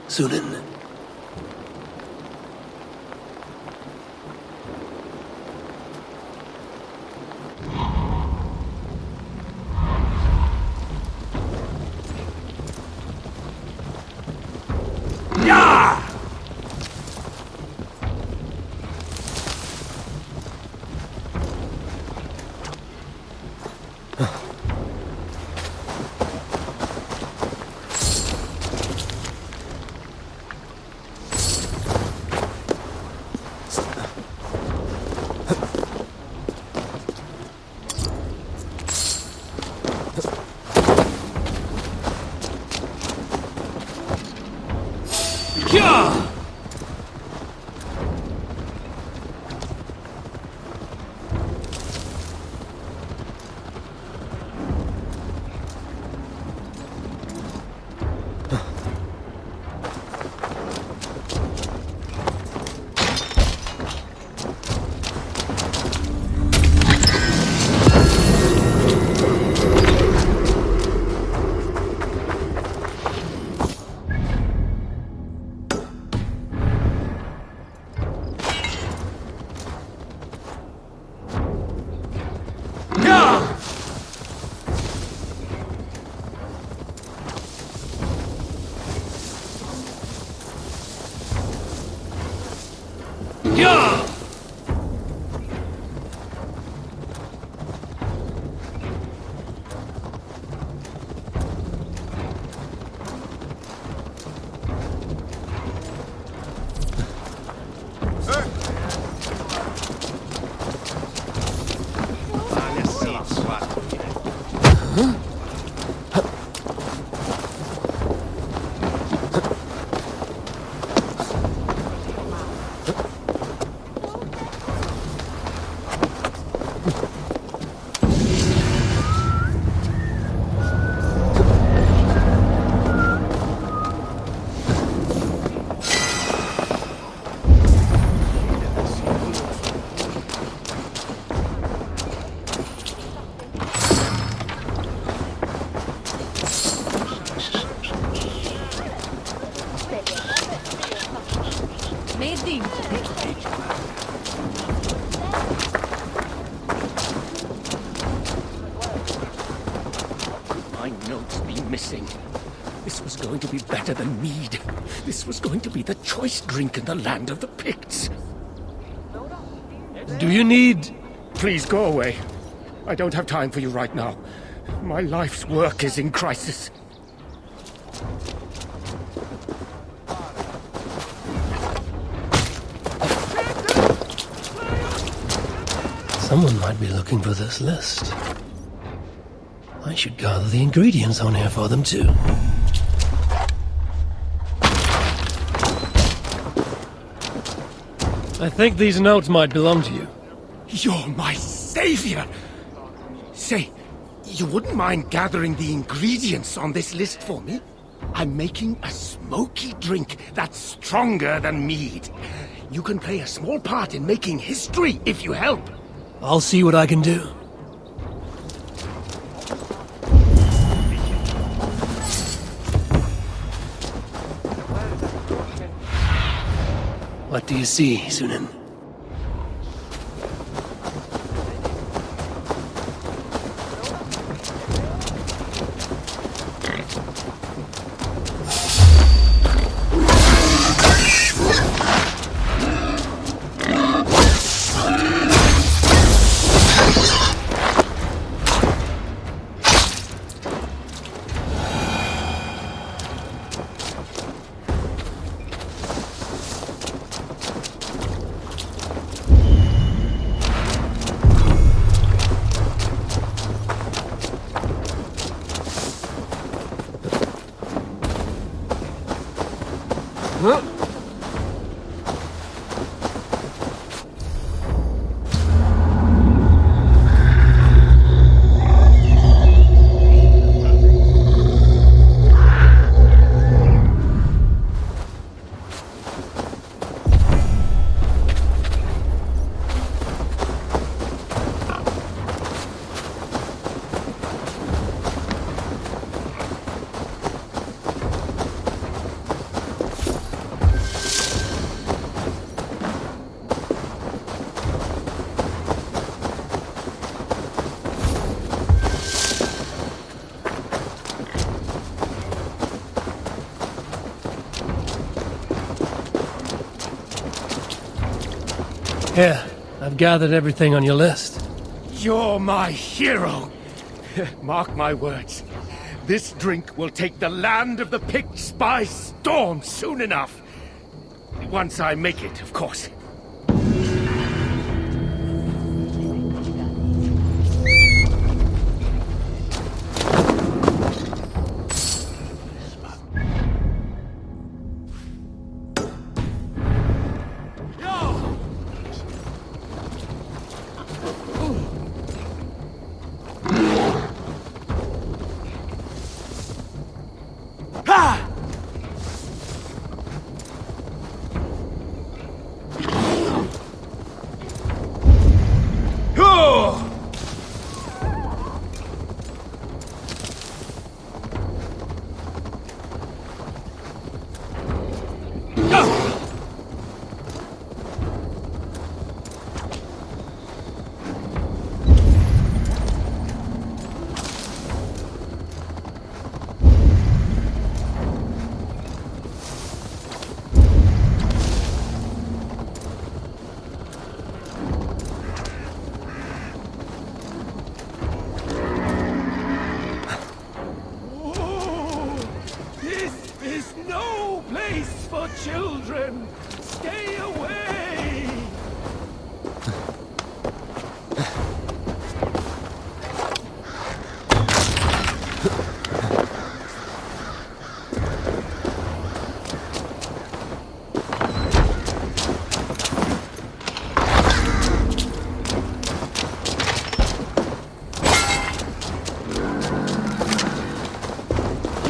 Sunan. My notes be missing. This was going to be better than mead. This was going to be the choice drink in the land of the Picts. Do you need... Please go away. I don't have time for you right now. My life's work is in crisis. Someone might be looking for this list. I should gather the ingredients on here for them too. I think these notes might belong to you. You're my savior! Say, you wouldn't mind gathering the ingredients on this list for me? I'm making a smoky drink that's stronger than mead. You can play a small part in making history if you help. I'll see what I can do. What do you see, Sunan? Here, I've gathered everything on your list. You're my hero. Mark my words. This drink will take the land of the Picts by storm soon enough. Once I make it, of course. Children, stay away!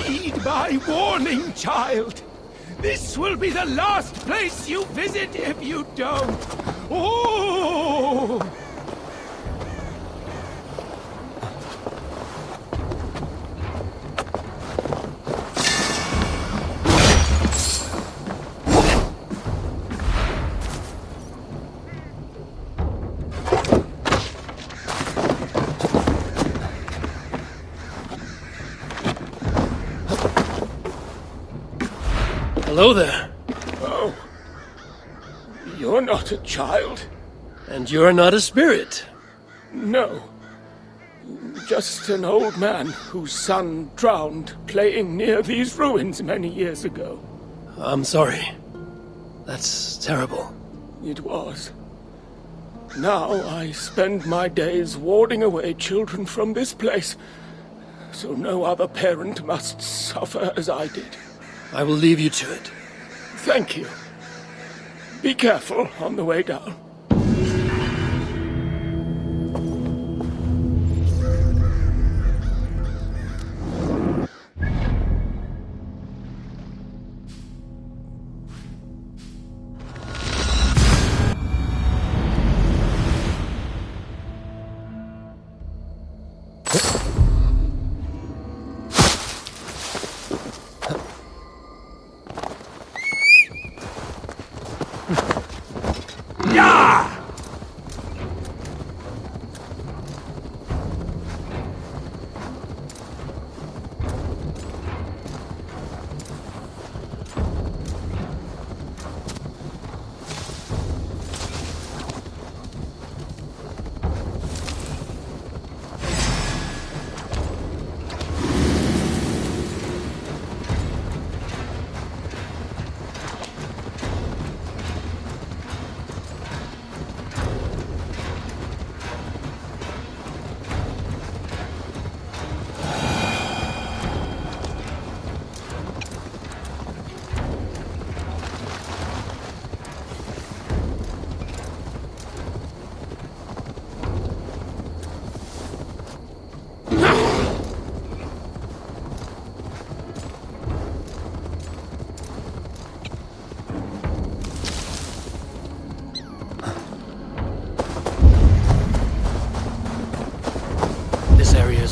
Heed my warning, child! This will be the last place you visit if you don't. Oh! Hello there. Oh. You're not a child. And you're not a spirit. No. Just an old man whose son drowned playing near these ruins many years ago. I'm sorry. That's terrible. It was. Now I spend my days warding away children from this place, so no other parent must suffer as I did. I will leave you to it. Thank you. Be careful on the way down.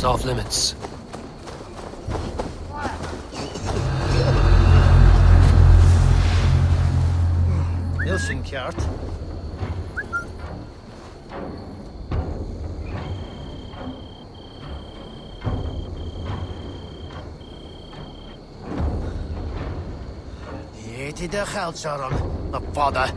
Off limits. Wilson kaart. Die heet de geldzorm, mijn vader.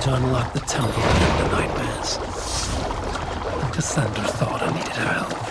to unlock the temple of the nightmares. Cassandra thought I needed her help.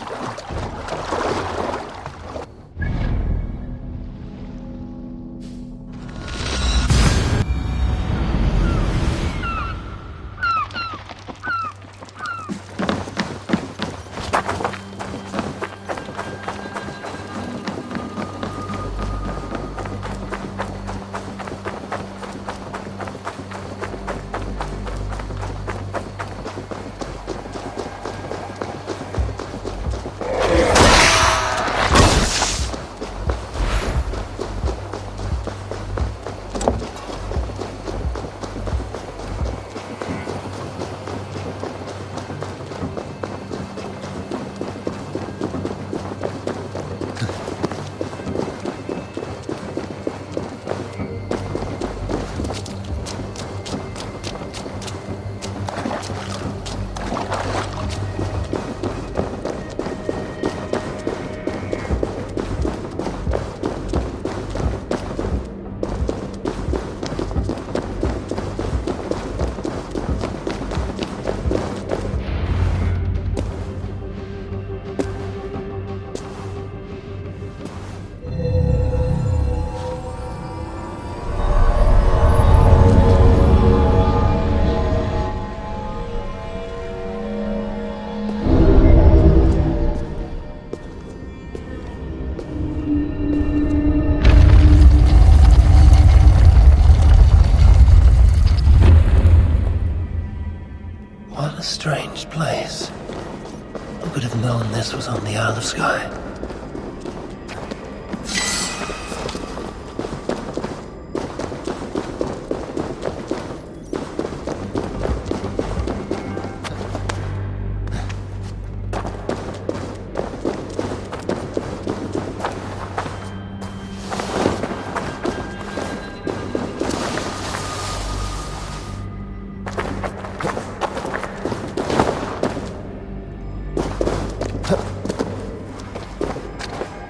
this was on the Isle of Skye.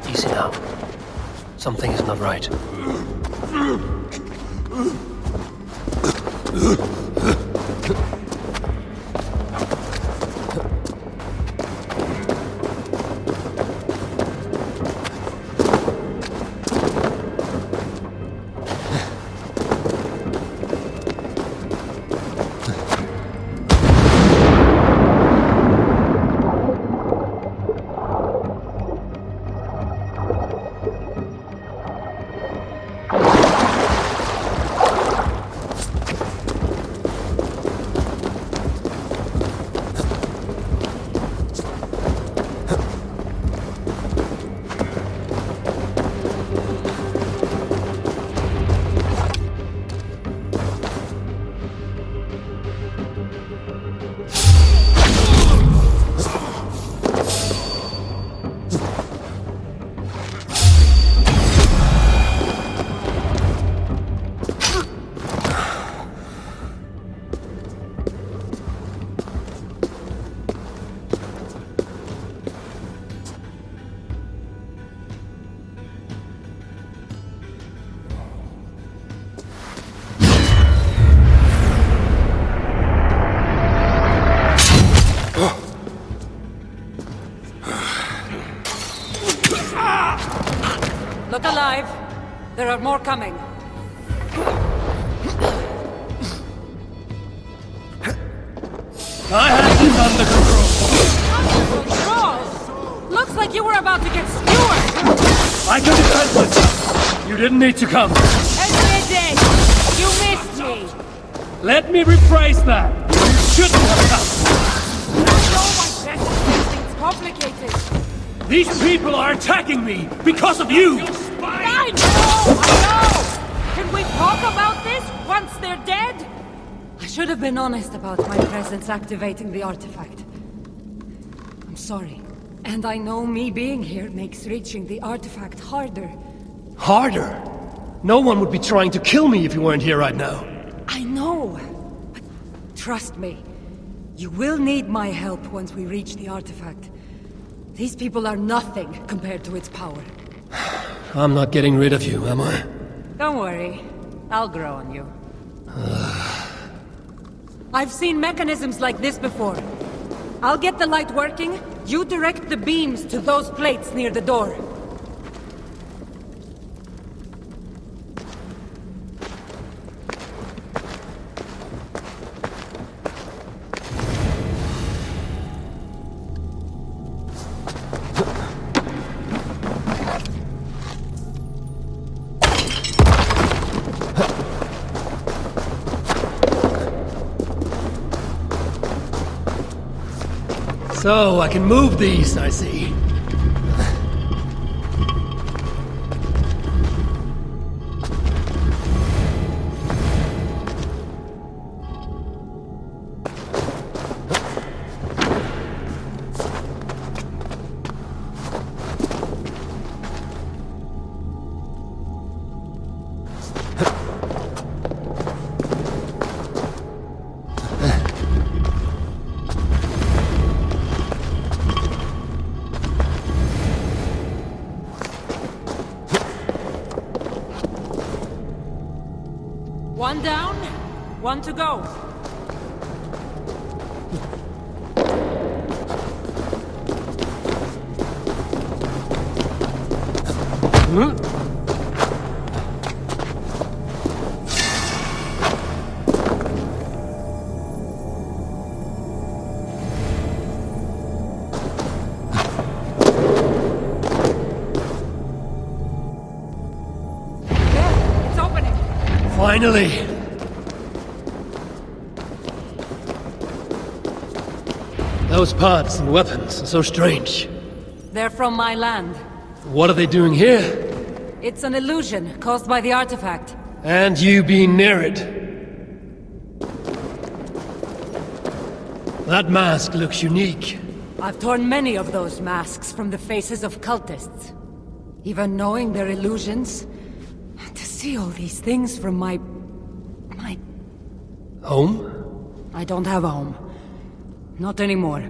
Easy now. Something is not right. Look alive. There are more coming. I have this under control. Control? Looks like you were about to get skewered. I can defend myself. You didn't need to come. Everyday, you missed me. Let me rephrase that. You shouldn't have come. I know my best makes things complicated. These people are attacking me because of you. I know. Can we talk about this once they're dead? I should have been honest about my presence activating the artifact. I'm sorry. And I know me being here makes reaching the artifact harder. Harder? No one would be trying to kill me if you weren't here right now. I know. But trust me, you will need my help once we reach the artifact. These people are nothing compared to its power. I'm not getting rid of you, am I? Don't worry. I'll grow on you. I've seen mechanisms like this before. I'll get the light working. You direct the beams to those plates near the door. So, I can move these, I see. One down, one to go. There, it's opening. Finally! Those parts and weapons are so strange. They're from my land. What are they doing here? It's an illusion caused by the artifact. And you being near it. That mask looks unique. I've torn many of those masks from the faces of cultists. Even knowing they're illusions, to see all these things from my... Home? I don't have a home. Not anymore.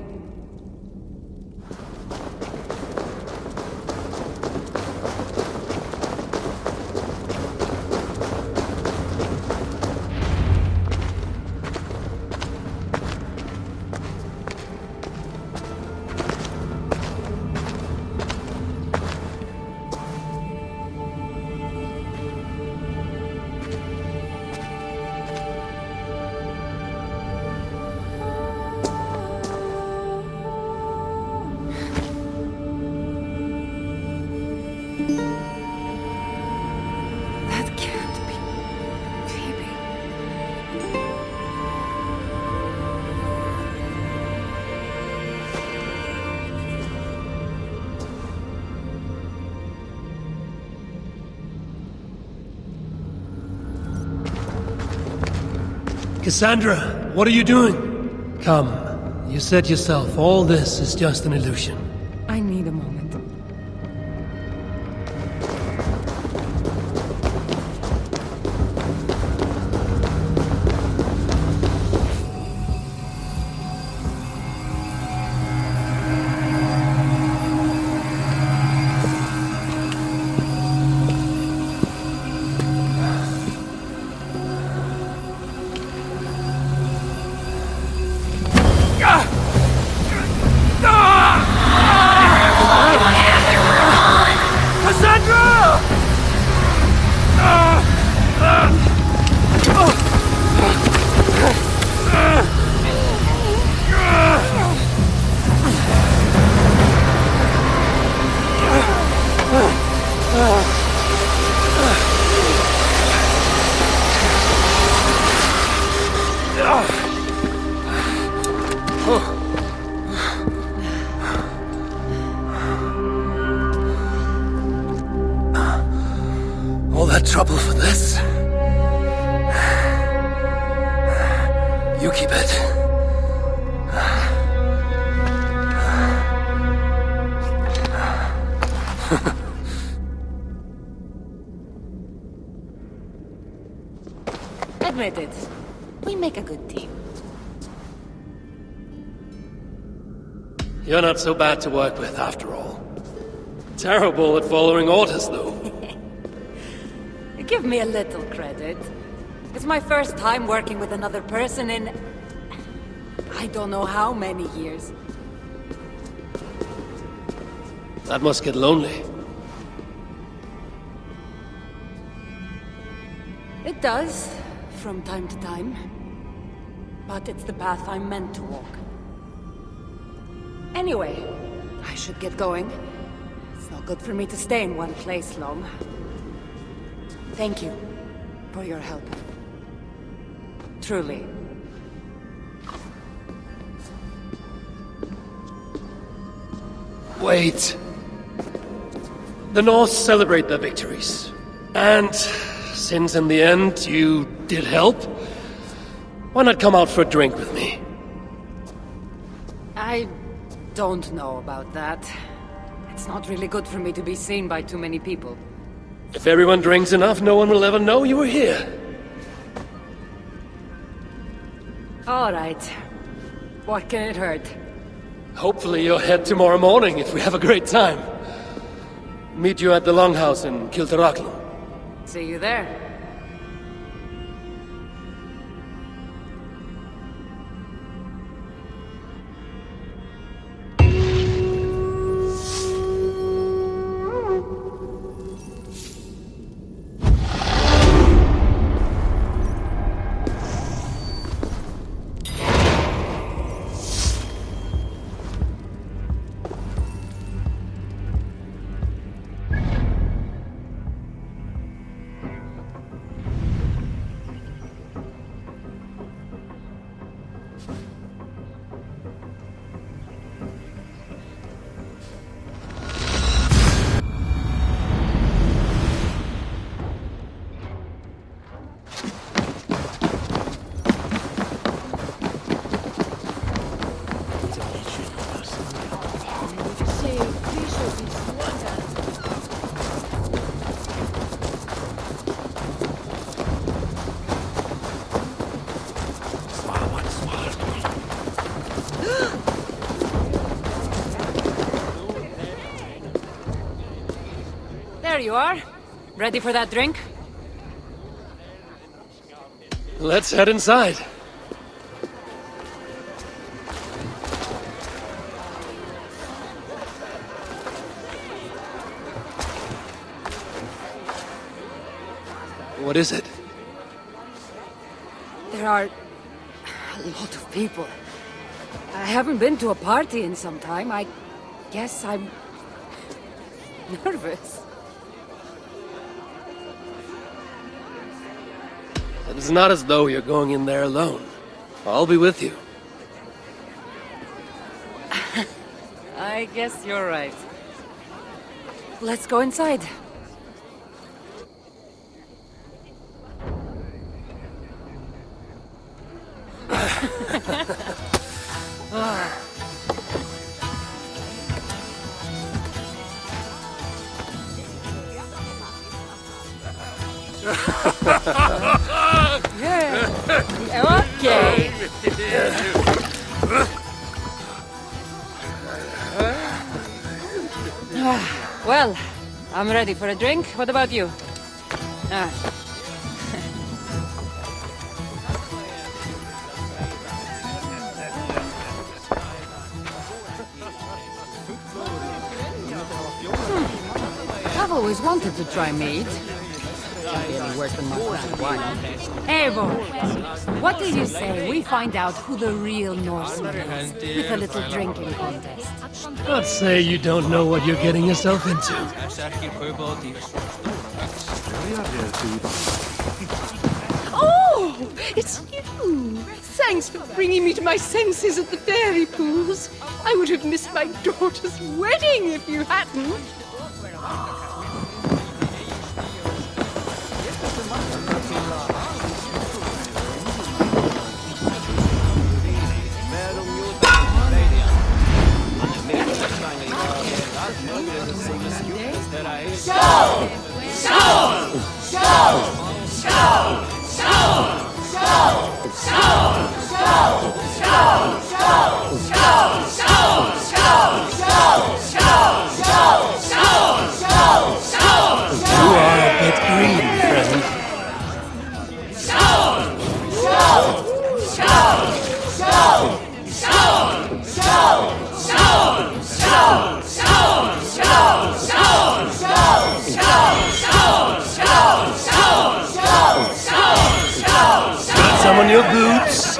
Cassandra, what are you doing? Come, you said yourself, all this is just an illusion. I need a moment. All that trouble for this? You keep it. Admit it. We make a good team. You're not so bad to work with, after all. Terrible at following orders, though. Give me a little credit. It's my first time working with another person in... I don't know how many years. That must get lonely. It does, from time to time. But it's the path I'm meant to walk. Anyway, I should get going. It's not good for me to stay in one place long. Thank you for your help. Truly. Wait. The North celebrate their victories. And since in the end you did help, why not come out for a drink with me? I don't know about that. It's not really good for me to be seen by too many people. If everyone drinks enough, no one will ever know you were here. All right. What can it hurt? Hopefully you'll head tomorrow morning if we have a great time. Meet you at the Longhouse in Kiltarachlum. See you there. There you are. Ready for that drink? Let's head inside. What is it? There are a lot of people. I haven't been to a party in some time. I guess I'm nervous. It's not as though you're going in there alone. I'll be with you. I guess you're right. Let's go inside. Okay. Well, I'm ready for a drink. What about you? I've always wanted to try meat. Can't be any worse than my friend wine. Eivor, what did you say? We find out who the real Norseman is with a little drinking contest. Let's say you don't know what you're getting yourself into. Oh, it's you! Thanks for bringing me to my senses at the fairy pools. I would have missed my daughter's wedding if you hadn't. You are a bit green, friend. Got some on your boots.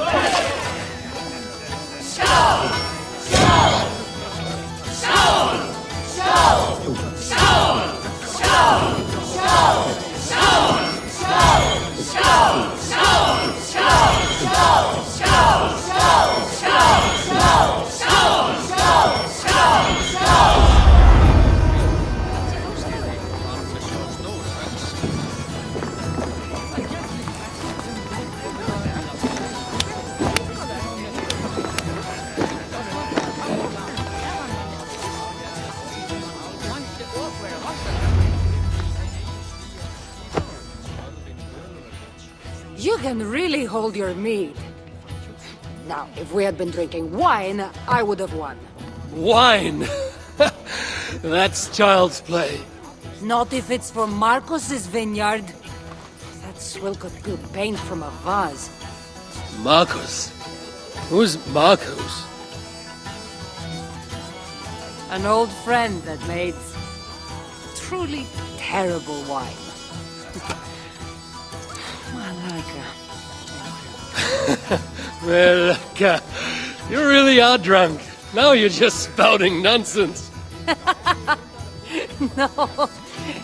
You can really hold your mead. Now, if we had been drinking wine, I would have won. Wine. That's child's play. Not if it's from Marcos's vineyard. That swill could peel paint from a vase. Marcos? Who's Marcos? An old friend that made truly terrible wine. Well, you really are drunk. Now you're just spouting nonsense.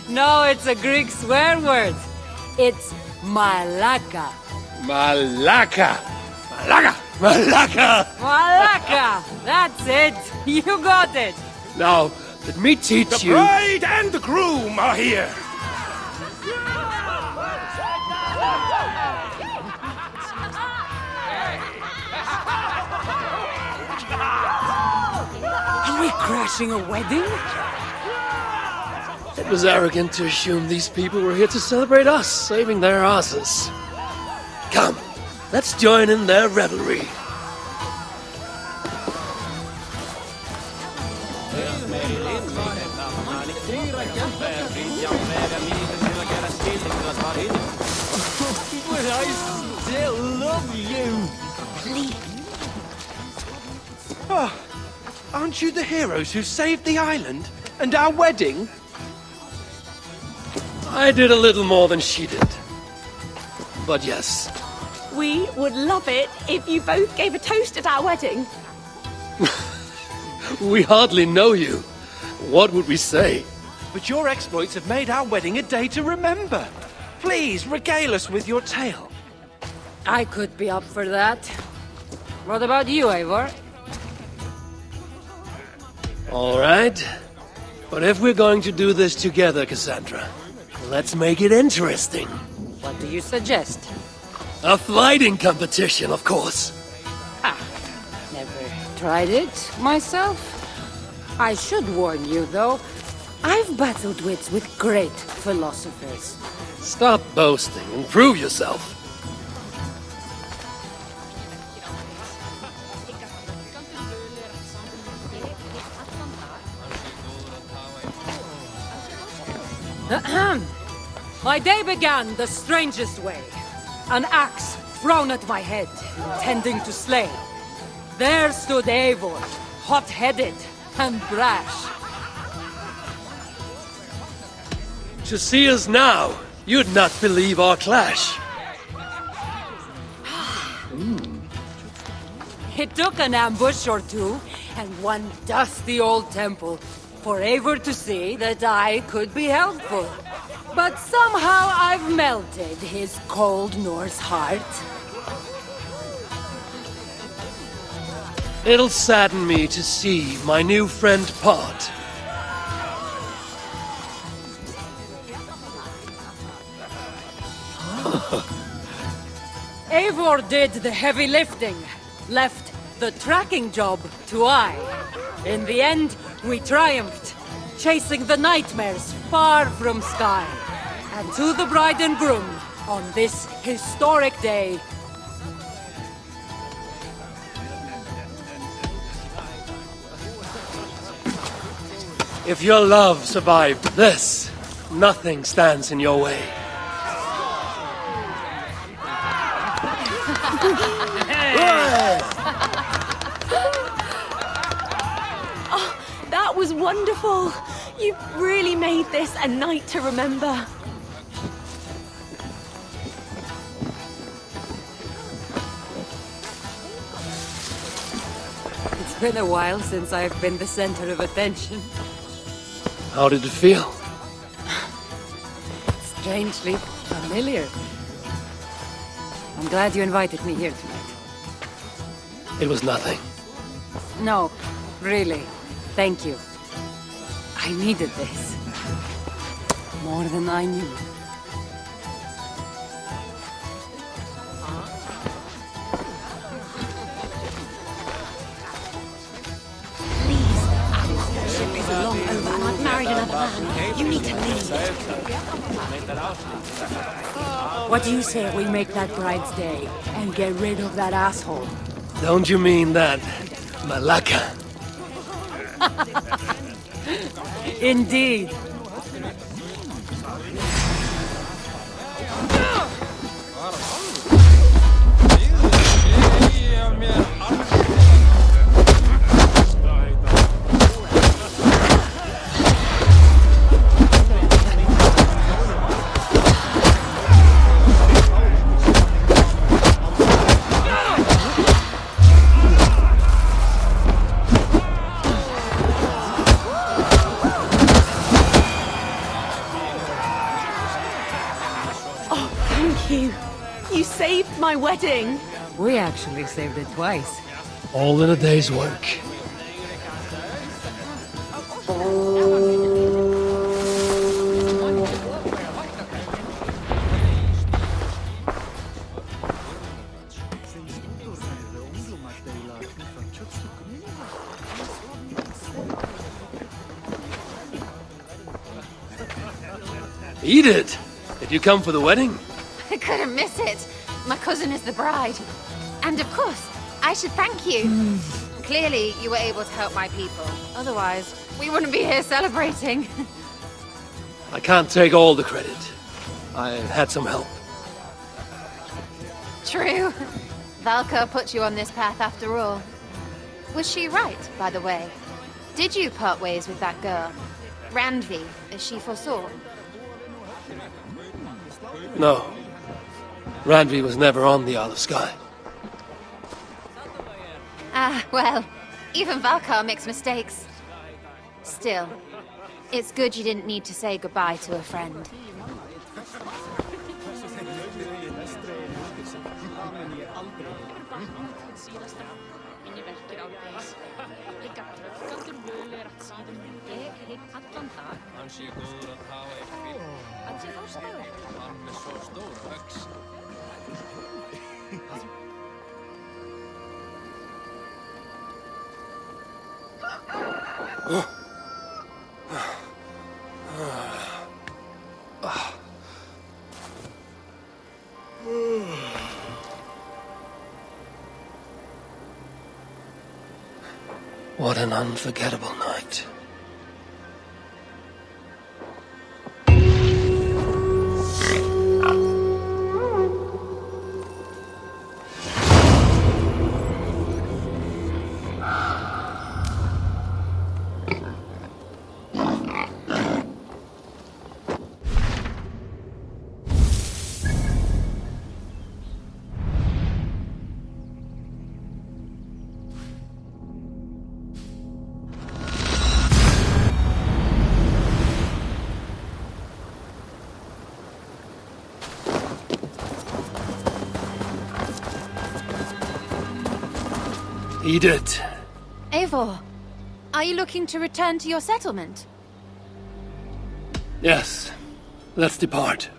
No, it's a Greek swear word. It's malaka. Malaka. Malaka. Malaka. Malaka! That's it! You got it! Now, let me teach you... The bride and the groom are here! Are we crashing a wedding? It was arrogant to assume these people were here to celebrate us saving their asses. Come, let's join in their revelry. But I still love you. Oh, aren't you the heroes who saved the island and our wedding? I did a little more than she did. But yes. We would love it if you both gave a toast at our wedding. We hardly know you. What would we say? But your exploits have made our wedding a day to remember. Please, regale us with your tale. I could be up for that. What about you, Eivor? All right. But if we're going to do this together, Cassandra, let's make it interesting. What do you suggest? A fighting competition, of course. Never tried it myself. I should warn you, though. I've battled wits with great philosophers. Stop boasting and prove yourself. My day began the strangest way. An axe thrown at my head, intending to slay. There stood Eivor, hot-headed and brash. To see us now, you'd not believe our clash. It took an ambush or two, and one dusty old temple, for Eivor to see that I could be helpful. But somehow I've melted his cold Norse heart. It'll sadden me to see my new friend part. Eivor did the heavy lifting, left the tracking job to I. In the end, we triumphed, chasing the nightmares far from Sky. And to the bride and groom, on this historic day, If your love survived this, nothing stands in your way. That was wonderful. You really made this a night to remember. it's been a while since I've been the center of attention. How did it feel? Strangely familiar. I'm glad you invited me here tonight. It was nothing. No, really. Thank you. I needed this. More than I knew. Long over and I've married another man. You need to leave. What do you say we make that bride's day and get rid of that asshole? Don't you mean that, Malaka? Indeed. You saved my wedding. We actually saved it twice. All in a day's work. Edith! Did you come for the wedding? I couldn't miss it. My cousin is the bride. And of course, I should thank you. Clearly, you were able to help my people. Otherwise, we wouldn't be here celebrating. I can't take all the credit. I had some help. True. Valka put you on this path after all. Was she right, by the way? Did you part ways with that girl? Randvi, as she foresaw? No. Randvi was never on the Isle of Skye. Ah, well, even Valkar makes mistakes. Still, it's good you didn't need to say goodbye to a friend. What an unforgettable night. Edith. Eivor, are you looking to return to your settlement? Yes. Let's depart.